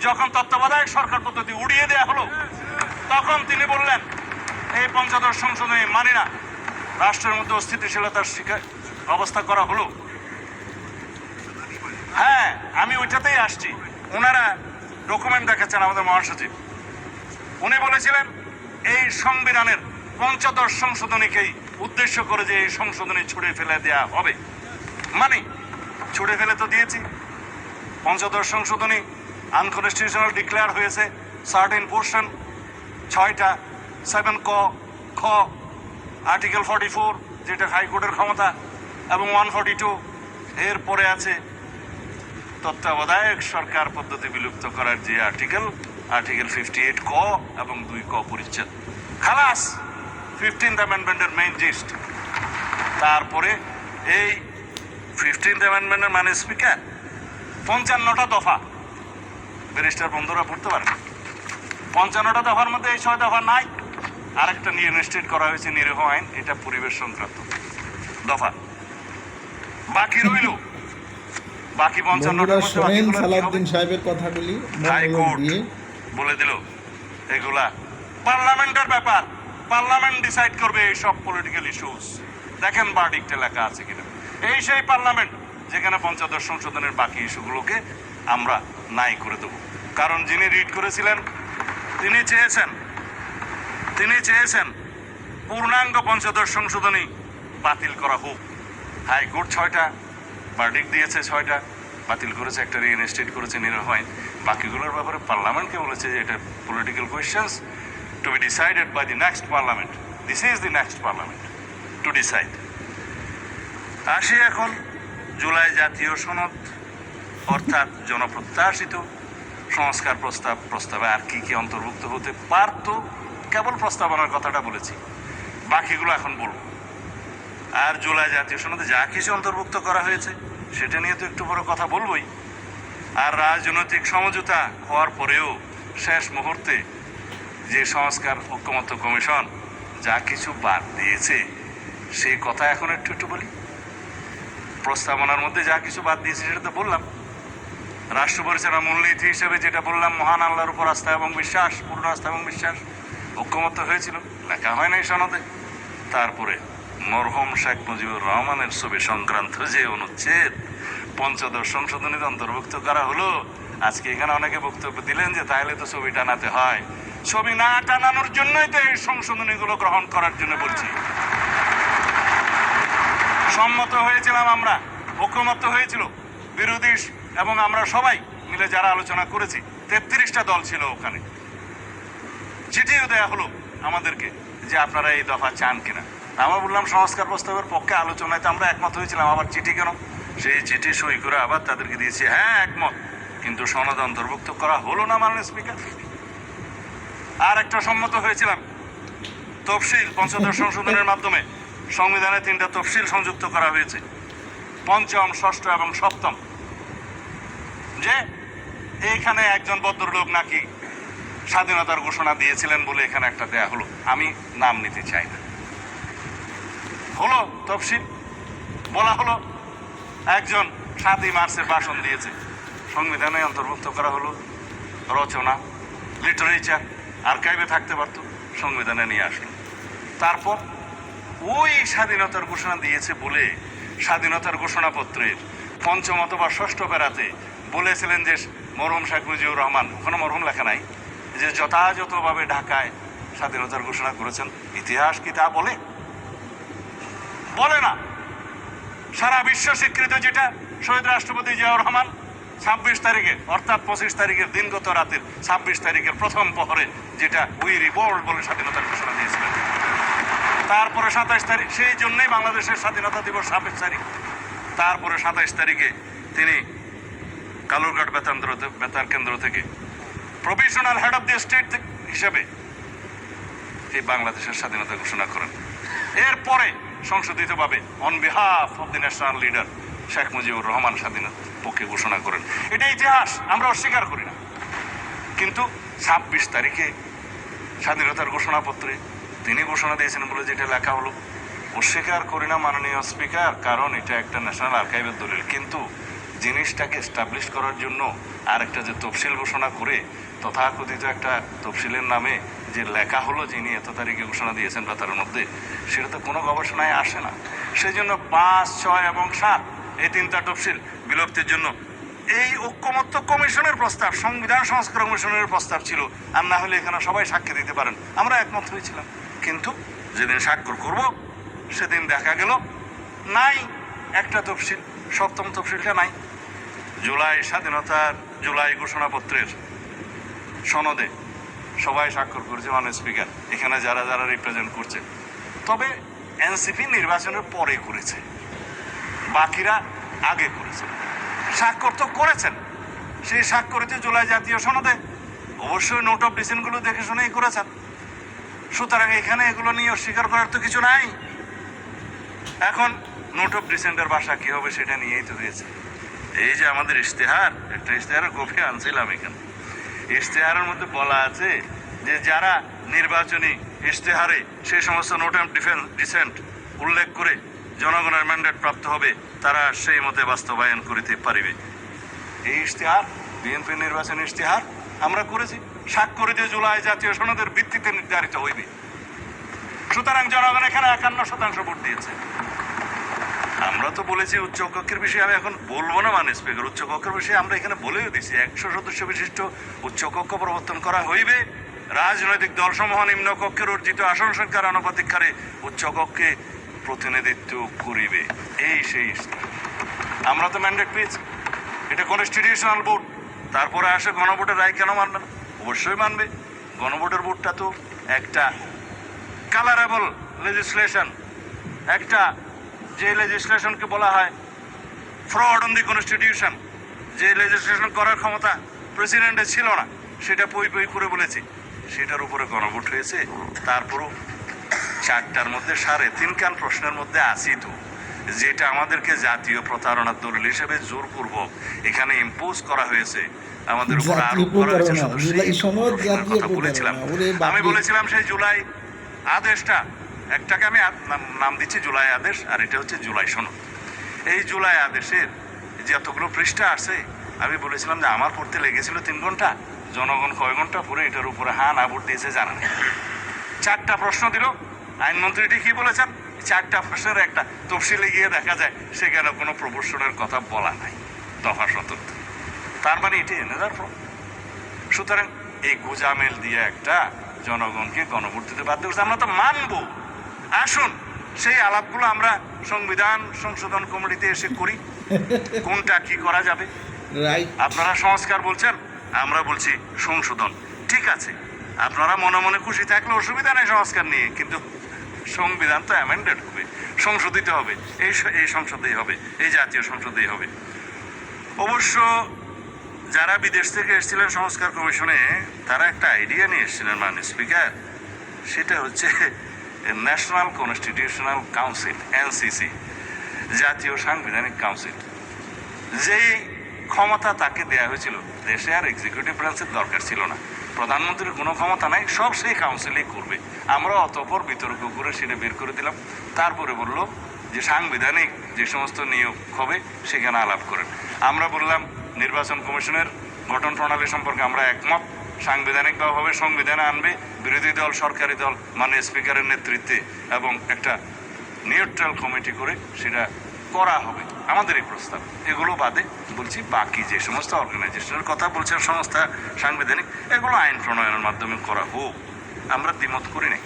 যখন তত্ত্বাবধায়ক সরকার পদ্ধতি উড়িয়ে দেওয়া হলো, তখন তিনি বললেন এই ৫৫ সংশোধনী মানি না, রাষ্ট্রের মধ্যে অস্থিতিশীলতার অবস্থা করা হলো। হ্যাঁ, আমি ওইটাতেই আসছি। ওনারা ডকুমেন্ট দেখাচ্ছেন আমাদের মহাসচিব, উনি বলেছিলেন এই সংবিধানের ৫৫ সংশোধনীকেই উদ্দেশ্য করে যে এই সংশোধনী ছুড়ে ফেলে দেওয়া হবে। মানে ছুড়ে ফেলে তো দিয়েছি। ৫৫ সংশোধনী আনকনস্টিটিউশনাল ডিক্লেয়ার হয়েছে সার্টেন পোর্শন 6টা, 7 ক, খ, আর্টিকেল 44 যেটা হাইকোর্টের ক্ষমতা, এবং 142। এরপরে আছে তত্ত্বাবধায়ক সরকার পদ্ধতি বিলুপ্ত করার যে আর্টিকেল 58 ক এবং 2 ক পরিচ্ছেদ। খালাস 15th অ্যামেন্ডমেন্টের মেইন জিস্ট। তারপরে এই 15th অ্যামেন্ডমেন্টের মানে স্পিকার 55টা দফা, ব্যারিস্টার বন্ধুরা পড়তে পারেন। 55টা দফার মধ্যে এই 6 দফা নাই। আরেকটা নিয়ে ইনস্টেট করা হয়েছে নিরীহ আইন, এটা পরিবেশ সংক্রান্ত দফা। বাকি রইল বাকি 55টা সালাউদ্দিন সাহেবের কথাগুলি হাইকোর্ট বলে দিল এগুলা পার্লামেন্টের ব্যাপার, পার্লামেন্ট ডিসাইড করবে এই সব পলিটিক্যাল ইস্যুস। দেখেন ভার্ডিক্টে লেখা আছে কিনা। এই সেই পার্লামেন্ট যেখানে ৫৫ সংশোধনের বাকি ইস্যুগুলোকে আমরা নাই করে দেবো। কারণ যিনি রিড করেছিলেন তিনি চেয়েছেন পূর্ণাঙ্গ ৫৫ সংশোধনী বাতিল করা হোক। হাইকোর্ট 6টা ভার্ডিক্ট দিয়েছে, 6টা বাতিল করেছে, একটা রিইনস্টেট করেছে নিরীহ আইন। বাকিগুলোর ব্যাপারে পার্লামেন্টকে বলেছে যে এটা political questions to be decided by the next parliament. This is the next parliament to decide. আসি এখন জুলাই জাতীয় সনদ, অর্থাৎ জনপ্রত্যাশিত সংস্কার প্রস্তাবে আর কি কি অন্তর্ভুক্ত হতে পারত। কেবল প্রস্তাবনার কথাটা বলেছি, বাকিগুলো এখন বলব। আর জুলাই জাতীয় সনদে যা কিছু অন্তর্ভুক্ত করা হয়েছে সেটা নিয়ে তো একটু বড় কথা বলবই। আর রাজনৈতিক সমঝোতা হওয়ার পরেও শেষ মুহূর্তে যে সংস্কার ঐকমত্য কমিশন যা কিছু বাদ দিয়েছে সেই কথা এখন একটু বলি। প্রস্তাবনার মধ্যে যা কিছু বাদ দিয়েছে সেটা তো বললাম। রাষ্ট্র পরিচালনা মূলনীতি হিসেবে যেটা বললাম, মহান আল্লাহর উপর আস্থা এবং বিশ্বাস, পূর্ণ আস্থা এবং বিশ্বাস ঐকমত্য হয়েছিল, লেখা হয় নাই সনদে। তারপরে মরহুম শেখ মুজিবুর রহমানের ছবি সংক্রান্ত যে অনুচ্ছেদ পঞ্চদশ সংশোধনীতে অন্তর্ভুক্ত করা হলো, আজকে এখানে অনেকে বক্তব্য দিলেন যে তাইলে তো ছবি টানাতে হয়। ছবি না টানানোর জন্যই তো এই সংশোধনীগুলো গ্রহণ করার জন্য বলছি। সম্মত হয়েছিলাম আমরা, ঐক্যমত্য হয়েছিল বিরোধী এবং আমরা সবাই মিলে যারা আলোচনা করেছি। 33টা দল ছিল ওখানে। চিঠিও দেয়া হলো আমাদেরকে যে আপনারা এই দফা চান কিনা। আমরা বললাম সংস্কার প্রস্তাবের পক্ষে, আলোচনায় তো আমরা একমত হয়েছিলাম, আবার চিঠি কেন? সেই চিঠি সই করে আবার তাদেরকে দিয়েছি, হ্যাঁ একমত, কিন্তু সনদ অন্তর্ভুক্ত করা হলো না মাননীয় স্পিকার। আর একটা সম্মত হয়েছিলাম তফসিল, পঞ্চদশ সংশোধনের মাধ্যমে সংবিধানে 3টা তফসিল সংযুক্ত করা হয়েছে, পঞ্চম, ষষ্ঠ এবং সপ্তম। যে এইখানে একজন ভদ্রলোক নাকি স্বাধীনতার ঘোষণা দিয়েছিলেন বলে এখানে একটা দেয়া হলো, আমি নাম নিতে চাই না। হলো তফসিল, বলা হলো একজন 7ই মার্চের ভাষণ দিয়েছে, সংবিধানে অন্তর্ভুক্ত করা হলো। রচনা, লিটারেচার আর্কাইভে থাকতে পারতো, সংবিধানে নিয়ে আসলো। তারপর ওই স্বাধীনতার ঘোষণা দিয়েছে বলে স্বাধীনতার ঘোষণাপত্রের পঞ্চম অথবা ষষ্ঠ প্যারাতে বলেছিলেন যে মরহুম শেখ মুজিবুর রহমান, ওখানে মরহুম লেখা নাই, যে যথাযথভাবে ঢাকায় স্বাধীনতার ঘোষণা করেছেন। ইতিহাস কি তা বলে? বলে না। সারা বিশ্ব স্বীকৃত যেটা শহীদ রাষ্ট্রপতি জিয়াউর রহমান 26 তারিখে, অর্থাৎ 25 তারিখের দিনগত রাতের 26 তারিখের প্রথম প্রহরে যেটা উই রিভোল্ট বলে স্বাধীনতার ঘোষণা দিয়েছিলেন। তারপরে 27 তারিখ, সেই জন্যই বাংলাদেশের স্বাধীনতা দিবস 26 তারিখ। তারপরে 27 তারিখে তিনি কালুরঘাট বেতার কেন্দ্র থেকে provisional head of the state হিসেবে এই বাংলাদেশের স্বাধীনতা ঘোষণা করেন। এরপরে সংশোধিতভাবে on behalf of the national leader Sheikh Mujibur Rahman স্বাধীনতার পক্ষে ঘোষণা করেন। এটা ইতিহাস, আমরা অস্বীকার করি না। কিন্তু 26 তারিখে স্বাধীনতার ঘোষণাপত্রে তিনি ঘোষণা দিয়েছেন বলে যেটা লেখা হলো, অস্বীকার করি না মাননীয় স্পিকার, কারণ এটা একটা ন্যাশনাল আর্কাইভের দলিল। কিন্তু জিনিসটাকে এস্টাবলিশ করার জন্য আরেকটা যে তফসিল ঘোষণা করে তথাকথিত একটা তফসিলের নামে যে লেখা হলো যিনি এত তারিখে ঘোষণা দিয়েছেন বা তার মধ্যে, সেটা তো কোনো গবেষণায় আসে না। সেই জন্য 5, 6 এবং 7 এই 3টা তফসিল বিলুপ্তির জন্য এই ঐক্যমত্য কমিশনের প্রস্তাব, সংবিধান সংস্কার কমিশনের প্রস্তাব ছিল। আর না হলে এখানে সবাই সাক্ষী দিতে পারেন, আমরা একমত হয়েছিলাম। কিন্তু যেদিন স্বাক্ষর করব সেদিন দেখা গেল নাই একটা তফসিল, সপ্তম তফসিলটা নাই। জুলাই ঘোষণাপত্রের সনদে সবাই স্বাক্ষর করেছে মাননীয় স্পিকার, এখানে যারা যারা রিপ্রেজেন্ট করছে। তবে এনসিপি নির্বাচনের পরে করেছে, বাকিরা আগে করেছে। স্বাক্ষর তো করেছেন, সেই স্বাক্ষরিত জুলাই জাতীয় সনদে অবশ্যই নোট অফ ডিসেন্টগুলো দেখে শুনেই করেছেন। সুতরাং এখানে এগুলো নিয়ে অস্বীকার করার তো কিছু নাই। এখন নোট অফ ডিসেন্টের ভাষা কি হবে সেটা নিয়েই তো হয়েছে। এই যে আমাদের ইশতেহার, একটা ইশতেহারের কপি আনছিলাম এখানে, ইশতেহারের মধ্যে বলা আছে যে যারা নির্বাচনী ইশতেহারে সেই সমস্ত নোট অফ ডিসেন্ট উল্লেখ করে জনগণের ম্যান্ডেট প্রাপ্ত হবে তারা সেই মতে বাস্তবায়ন করিতে পারিবে। এই ইশতেহার বিএনপি নির্বাচনী ইশতেহার আমরা করেছি, স্বাক্ষরিত জুলাই জাতীয় সনদের ভিত্তিতে নির্ধারিত হইবে। সুতরাং জনগণ এখানে 51% ভোট দিয়েছে। আমরা তো বলেছি উচ্চকক্ষের বিষয়ে, আমি এখন বলবো না মাননীয় স্পিকার, উচ্চকক্ষের বিষয়ে আমরা এখানে বলেও দিছি 100 সদস্য বিশিষ্ট উচ্চকক্ষ প্রবর্তন করা হইবে। রাজনৈতিক দলসমূহ নিম্নকক্ষের অর্জিত আসন সংখ্যার আনুপাতিক হারে উচ্চকক্ষে প্রতিনিধিত্ব করিবে। এই সেই আমরা তো ম্যান্ডেট পেয়েছি, এটা কনস্টিটিউশনাল ভোট। তারপরে আসে গণভোটের রায়, কেন মানবে না? অবশ্যই মানবে। গণভোটের ভোটটা তো একটা কালারেবল লেজিসলেশন, একটা যে লেজিসলেশনকে বলা হয় ফ্রড অন দি কনস্টিটিউশন, যে লেজিসলেশন করার ক্ষমতা প্রেসিডেন্টের ছিল না, সেটা পই পই করে বলেছি, সেটার উপরে গণভোট হয়েছে। তারপরও 4টার মধ্যে 3.5 কান প্রশ্নের মধ্যে আসি তো, যেটা আমাদেরকে জাতীয় প্রতারণার দলিল হিসেবে জোরপূর্বক এখানে ইম্পোজ করা হয়েছে, আমাদের উপর আরোপ করা হয়েছে। আমি বলেছিলাম সেই জুলাই আদেশটা, একটাকে আমি নাম দিচ্ছি জুলাই আদেশ, আর এটা হচ্ছে জুলাই সনদ। এই জুলাই আদেশের যে এতগুলো পৃষ্ঠা আছে, আমি বলেছিলাম যে আমার পড়তে লেগেছিল 3 ঘন্টা, জনগণ কয় ঘন্টা পরে এটার উপরে হ্যাঁ না ভোট দিয়েছে জানা নেই। 4টা প্রশ্ন দিল, আইনমন্ত্রীটি কি বলেছেন 4টা প্রশ্নের একটা তফসিলে গিয়ে দেখা যায় সেখানে কোনো প্রপোর্শনের কথা বলা নাই, দফা 17। তার মানে এটি এনেদার প্রবলেম। সুতরাং এই গোজামেল দিয়ে একটা জনগণকে গণভোটে বাধ্য করছে, আমরা তো মানবো। আসুন সেই আলাপগুলো আমরা সংবিধান সংশোধন কমিটিতে এসে করি, কোনটা কি করা যাবে। রাইট। আপনারা সংস্কার বলছেন, আমরা বলছি সংশোধন। ঠিক আছে, আপনারা মনে মনে খুশি থাকলে অসুবিধা নেই সংস্কার নিয়ে, কিন্তু সংবিধান তো অ্যামেন্ডেড হবে, সংশোধিত হবে, এই সংসদেই হবে, এই জাতীয় সংসদেই হবে। অবশ্য যারা বিদেশ থেকে এসেছিলেন সংস্কার কমিশনে, তারা একটা আইডিয়া নিয়ে এসেছিলেন মাননীয় স্পিকার, সেটা হচ্ছে ন্যাশনাল কনস্টিটিউশনাল কাউন্সিল, এনসিসি, জাতীয় সাংবিধানিক কাউন্সিল। যেই ক্ষমতা তাকে দেয়া হয়েছিল, দেশে আর এক্সিকিউটিভ ব্রাঞ্চের দরকার ছিল না, প্রধানমন্ত্রীর কোনো ক্ষমতা নাই, সব সেই কাউন্সিলেই করবে। আমরা অতঃপর বিতর্ক করে সেটা বের করে দিলাম। তারপরে বলল যে সাংবিধানিক যে সমস্ত নিয়োগ হবে সেখানে আলাপ করেন। আমরা বললাম নির্বাচন কমিশনের গঠন প্রণালী সম্পর্কে আমরা একমত, সাংবিধানিকভাবে সংবিধানে আনবে বিরোধী দল, সরকারি দল, মাননীয় স্পিকারের নেতৃত্বে, এবং একটা নিউট্রাল কমিটি করে সেটা করা হবে, আমাদের এই প্রস্তাব। এগুলো বাদে বলছি বাকি যে সমস্ত অর্গানাইজেশনের কথা বলছেন, সংস্থা, সাংবিধানিক, এগুলো আইন প্রণয়নের মাধ্যমে করা হোক, আমরা দ্বিমত করি নাই।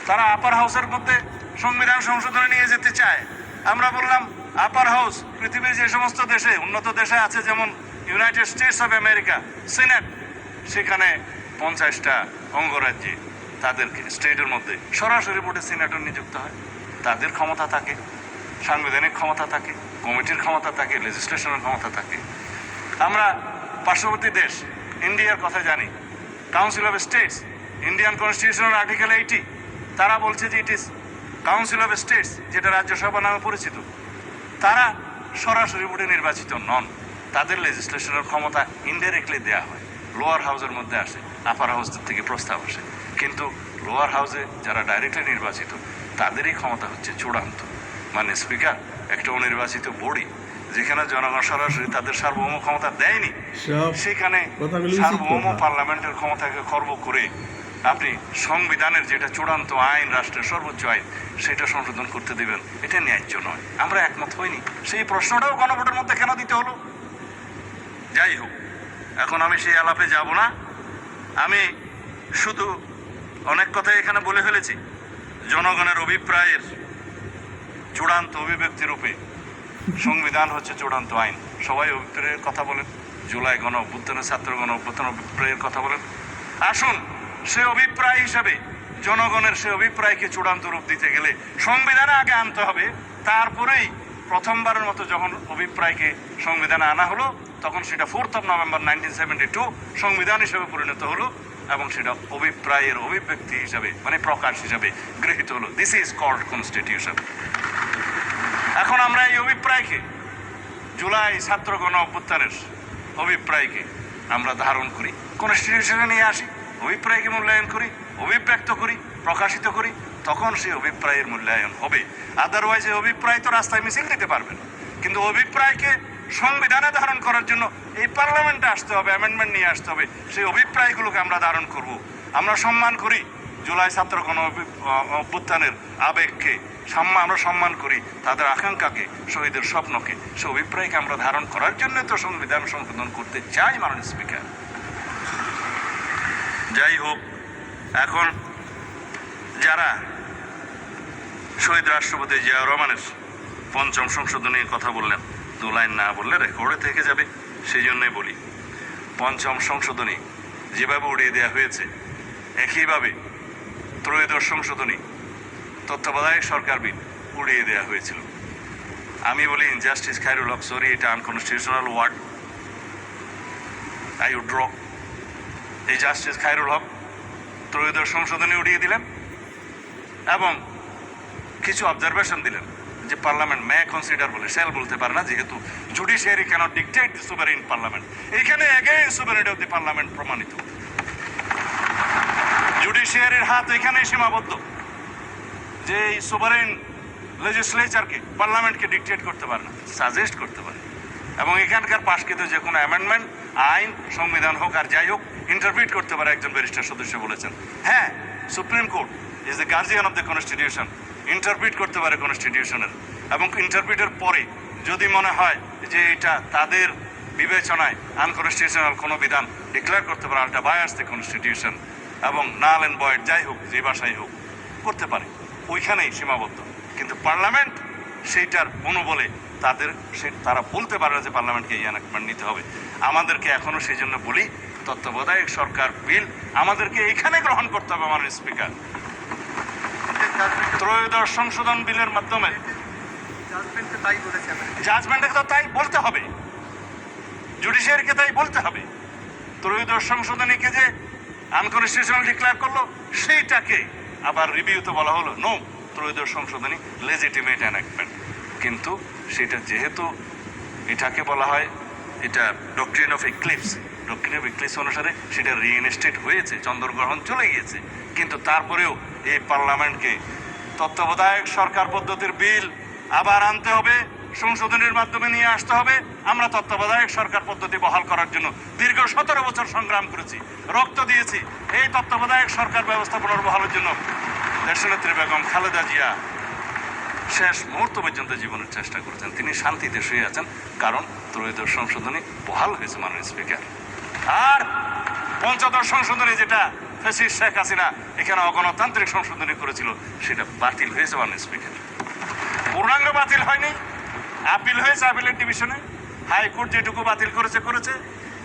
তারা আপার হাউসের মধ্যে সংবিধান সংশোধনে নিয়ে যেতে চায়। আমরা বললাম আপার হাউস পৃথিবীর যে সমস্ত দেশে, উন্নত দেশে আছে, যেমন United states of America, senate, সেখানে 50টা অঙ্গরাজ্যে তাদেরকে স্টেটের মধ্যে সরাসরি ভোটে সিনেটর নিযুক্ত হয়, তাদের ক্ষমতা থাকে, সাংবিধানিক ক্ষমতা থাকে, কমিটির ক্ষমতা থাকে, লেজিসলেশনের ক্ষমতা থাকে। আমরা পার্শ্ববর্তী দেশ ইন্ডিয়ার কথা জানি, কাউন্সিল অফ স্টেটস, ইন্ডিয়ান কনস্টিটিউশনের আর্টিকেল 80, তারা বলছে যে it is council of states, যেটা রাজ্যসভা নামে পরিচিত। তারা সরাসরি ভোটে নির্বাচিত নন, তাদের লেজিসলেশনের ক্ষমতা ইনডাইরেক্টলি দেওয়া হয়, লোয়ার হাউসের মধ্যে আসে, আপার হাউসের থেকে প্রস্তাব আসে। কিন্তু লোয়ার হাউসে যারা ডাইরেক্টলি নির্বাচিত, তাদেরই ক্ষমতা হচ্ছে চূড়ান্ত। মানে স্পিকার একটা অনির্বাচিত বডি, যেখানে জনগণ সরাসরি তাদের সার্বভৌম ক্ষমতা দেয়নি, সেখানে সার্বভৌম পার্লামেন্টের ক্ষমতাকে খর্ব করে আপনি সংবিধানের যেটা চূড়ান্ত আইন, রাষ্ট্রের সর্বোচ্চ আইন, সেটা সংশোধন করতে দেবেন, এটা ন্যায্য নয়। আমরা একমত হইনি। সেই প্রশ্নটাও গণভোটের মধ্যে কেন দিতে হলো? যাই হোক, এখন আমি সেই আলাপে যাব না। আমি শুধু অনেক কথাই এখানে বলে ফেলেছি। জনগণের অভিপ্রায়ের চূড়ান্ত অভিব্যক্তি রূপে সংবিধান হচ্ছে চূড়ান্ত আইন। সবাই অভিপ্রায়ের কথা বলেন, জুলাই গণ অভ্যুত্থানের, ছাত্র গণ অভ্যুত্থান অভিপ্রায়ের কথা বলেন। আসুন সে অভিপ্রায় হিসাবে, জনগণের সে অভিপ্রায়কে চূড়ান্ত রূপ দিতে গেলে সংবিধানে আগে আনতে হবে। তারপরেই প্রথমবারের মতো যখন অভিপ্রায়কে সংবিধানে আনা হলো, তখন সেটা 4th of November 1972 সংবিধান হিসেবে পরিণত হলো, এবং সেটা অভিপ্রায়ের অভিব্যক্তি হিসাবে, মানে প্রকাশ হিসাবে গৃহীত হলো। This is called constitution. এখন আমরা এই অভিপ্রায়কে, জুলাই ছাত্র গণ অভ্যুত্থানের অভিপ্রায়কে আমরা ধারণ করি, কনস্টিটিউশনে নিয়ে আসি, অভিপ্রায়কে মূল্যায়ন করি, অভিব্যক্ত করি, প্রকাশিত করি, তখন সেই অভিপ্রায়ের মূল্যায়ন হবে। আদারওয়াইজ এই অভিপ্রায় তো রাস্তায় মিছিল দিতে পারবে না। কিন্তু অভিপ্রায়কে সংবিধানে ধারণ করার জন্য এই পার্লামেন্টে আসতে হবে, অ্যামেন্ডমেন্ট নিয়ে আসতে হবে। সেই অভিপ্রায়গুলোকে আমরা ধারণ করব। আমরা সম্মান করি জুলাই ছাত্র গণ অভ্যুত্থানের আবেগকে, আমরা সম্মান করি তাদের আকাঙ্ক্ষাকে, শহীদের স্বপ্নকে। সে অভিপ্রায়কে আমরা ধারণ করার জন্য তো সংবিধান সংশোধন করতে চাই মাননীয় স্পিকার। যাই হোক, এখন যারা শহীদ রাষ্ট্রপতি জিয়াউর রহমানের 5ম সংশোধনীর কথা বললেন, 2 লাইন না বললে রেকর্ডে থেকে যাবে, সেই জন্যই বলি। 5ম সংশোধনী যেভাবে উড়িয়ে দেওয়া হয়েছে, একইভাবে 3য় সংশোধনী, তত্ত্বাবধায়ক সরকার বিল উড়িয়ে দেওয়া হয়েছিল। আমি বলি ইনজাস্টিস খায়রুল হক, সরি, এটা unconstitutional word, I would draw. এই জাস্টিস খায়রুল হক 3য় সংশোধনী উড়িয়ে দিলেন এবং কিছু অবজারভেশন দিলেন যে পার্লামেন্ট মে কনসিডার বলে, শ্যাল বলতে পারে না, যেহেতু judiciary cannot dictate the sovereign parliament. এইখানে again sovereignty of the parliament প্রমাণিত। জুডিশিয়ারির হাত এখানেই সীমাবদ্ধ যে এই সুভারেইন লেজিসলেচারকে, পার্লামেন্টকে ডিকটেট করতে পারে না, সাজেস্ট করতে পারে। এবং এখানকার পাশকৃত যে কোনো অ্যামেন্ডমেন্ট, আইন, সংবিধান হোক আর যাই হোক, ইন্টারপ্রিট করতে পারে একজন ব্যারিস্টার সদস্য বলেছেন। হ্যাঁ, supreme court is the guardian of the constitution, interpret করতে পারে কনস্টিটিউশনের, এবং ইন্টারপ্রিটের পরে যদি মনে হয় যে এটা তাদের বিবেচনায় আনকনস্টিটিউশনাল কোনো বিধান ডিক্লেয়ার করতে পারে, আলটা বায়াস দ্য কনস্টিটিউশন, এবং নাল অ্যান্ড ভয়েড যাই হোক, যে ভাষাই হোক করতে পারে, ওইখানেই সীমাবদ্ধ। কিন্তু পার্লামেন্ট সেইটার মনোবলে তারা বলতে পারে যে পার্লামেন্টকে এই এনাক্টমেন্ট নিতে হবে। আমাদেরকে এখনও সেই জন্য বলি, তত্ত্বাবধায়ক সরকার বিল আমাদেরকে এখানে গ্রহণ করতে হবে। আমার স্পিকার, ত্রয়োদশ সংশোধন বিলের মাধ্যমে জাজমেন্টকে তো তাই বলতে হবে, জুডিশিয়ারিকে তাই বলতে হবে। ত্রয়োদশ সংশোধনীকে যে আনকনস্টিটিউশনাল ডিক্লেয়ার করলো, সেইটাকে আবার রিভিউতে বলা হলো নো, ত্রয়োদশ সংশোধনী লেজিটিমেট এনাক্টমেন্ট। কিন্তু সেটা যেহেতু এটাকে বলা হয়, এটা doctrine of eclipse, doctrine of eclipse অনুসারে সেটা রিইনস্টেট হয়েছে, চন্দ্রগ্রহণ চলে গিয়েছে। কিন্তু তারপরেও এই পার্লামেন্টকে তত্ত্বাবধায়ক সরকার পদ্ধতির বিল আবার আনতে হবে, সংশোধনের মাধ্যমে নিয়ে আসতে হবে। আমরা তত্ত্বাবধায়ক সরকার পদ্ধতি বহাল করার জন্য দীর্ঘ 17 বছর সংগ্রাম করেছি, রক্ত দিয়েছি। এই তত্ত্বাবধায়ক সরকার ব্যবস্থা পুনর্বহালের জন্য দেশনেত্রী বেগম খালেদা জিয়া শেষ মুহূর্ত পর্যন্ত জীবনের চেষ্টা করেছেন। তিনি শান্তিতে শুয়ে আছেন, কারণ ত্রয়োদশ সংশোধনী বহাল হয়েছে মাননীয় স্পিকার। আর পঞ্চদশ সংশোধনী, যেটা ফ্যাসিস্ট শেখ হাসিনা এখানে অগণতান্ত্রিক সংশোধনী করেছিল, সেটা বাতিল হয়েছে মাননীয় স্পিকার। পূর্ণাঙ্গ বাতিল হয়নি, আপিল হয়েছে, আপিলের ডিভিশনে হাইকোর্ট যেটুকু বাতিল করেছে,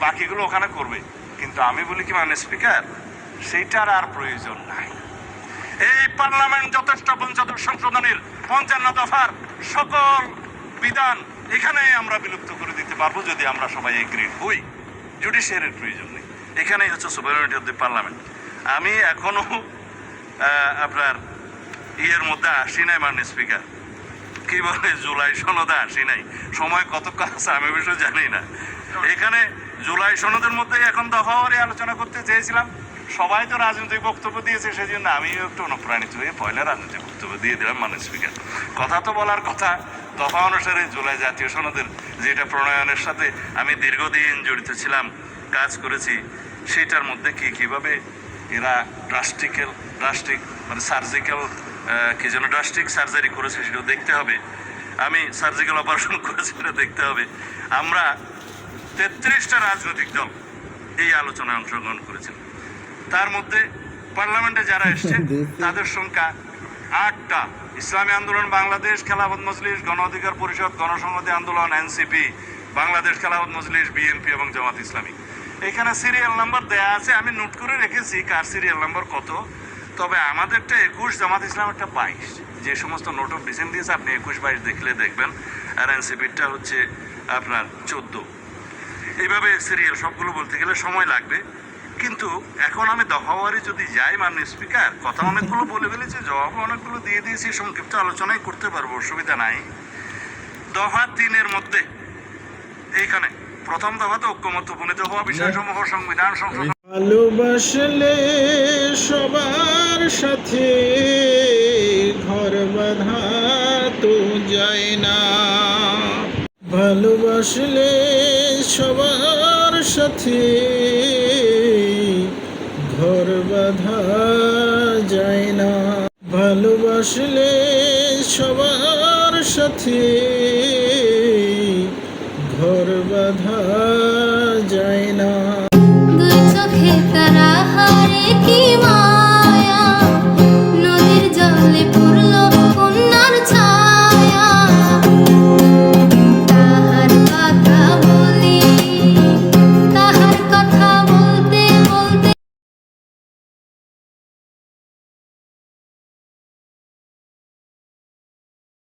বাকিগুলো ওখানে করবে। কিন্তু আমি বলি কি মাননীয় স্পিকার, সেইটার আর প্রয়োজন নাই। এই পার্লামেন্ট যথেষ্ট পঞ্চদশ সংশোধনীর 55 দফার সকল বিধান এখানে আমরা বিলুপ্ত করে দিতে পারবো যদি আমরা সবাই এগ্রিড হই। জুডিশিয়ারির প্রয়োজন নেই, এখানেই হচ্ছে সুপারিয়রিটি অফ দি পার্লামেন্ট। আমি এখনো আপনার ইয়ের মধ্যে আসি নাই মাননীয় স্পিকার, কি বলে জুলাই সনদে আসি নাই। সময় কতক্ষণ আছে আমি অবশ্য জানি না। এখানে জুলাই সনদের মধ্যে এখন দফাওয়ারি আলোচনা করতে চেয়েছিলাম, সবাই তো রাজনৈতিক বক্তব্য দিয়েছে, সেই জন্য আমিও একটু অনুপ্রাণিত হয়ে পয়লা রাজনৈতিক বক্তব্য দিয়ে দিলাম মাননীয় স্পিকার। কথা তো বলার কথা, দফা অনুসারে জুলাই জাতীয় সনদের যেটা প্রণয়নের সাথে আমি দীর্ঘদিন জড়িত ছিলাম, কাজ করেছি, সেটার মধ্যে কীভাবে এরা ড্রাস্টিক মানে সার্জিক্যাল কি যেন ড্রাস্টিক সার্জারি করেছে সেটাও দেখতে হবে। আমি সার্জিক্যাল অপারেশন করেছি সেটা দেখতে হবে। আমরা 33টা রাজনৈতিক দল এই আলোচনায় অংশগ্রহণ করেছিলাম। তার মধ্যে পার্লামেন্টে যারা এসছে তাদের সংখ্যা 8টা। ইসলামী আন্দোলন বাংলাদেশ, খেলাফত মজলিস, গণ অধিকার পরিষদ, গণসংহতি আন্দোলন, এনসিপি, বাংলাদেশ খেলাফত মজলিস, বিএনপি এবং জামাত ইসলামী। এখানে সিরিয়াল নাম্বার দেয়া আছে, আমি নোট করে রেখেছি কার সিরিয়াল নাম্বার কত। তবে আমাদেরটা 21, জামাত ইসলামেরটা 22। যে সমস্ত নোট অফ ডিসেন্ট দিয়েছে আপনি 21-22 দেখলে দেখবেন, আর এনসিপিটা হচ্ছে আপনার 14। এইভাবে সিরিয়াল সবগুলো বলতে গেলে সময় লাগবে। কিন্তু এখন আমি দফাওয়ারি যদি যাই মাননীয় স্পিকার, কথা অনেকগুলো বলে ফেলেছি, জবাব অনেকগুলো দিয়ে দিয়েছি, সংক্ষিপ্ত আলোচনায় করতে পারবো, অসুবিধা নাই। দফা 3-এর মধ্যে এইখানে প্রথম দফাতে ঐক্যমত্য উপনীত হওয়া বিষয়সমূহ সংবিধান সংশোধন। ভালোবাসলে সবার সাথে ঘর বাঁধা তো যায় না, ভালোবাসলে সবার সাথে ঘর বাঁধা যায় না, ভালোবাসলে সবার সাথে ঘর বাঁধা যায় না। দুই চোখে তারা হারে কি মা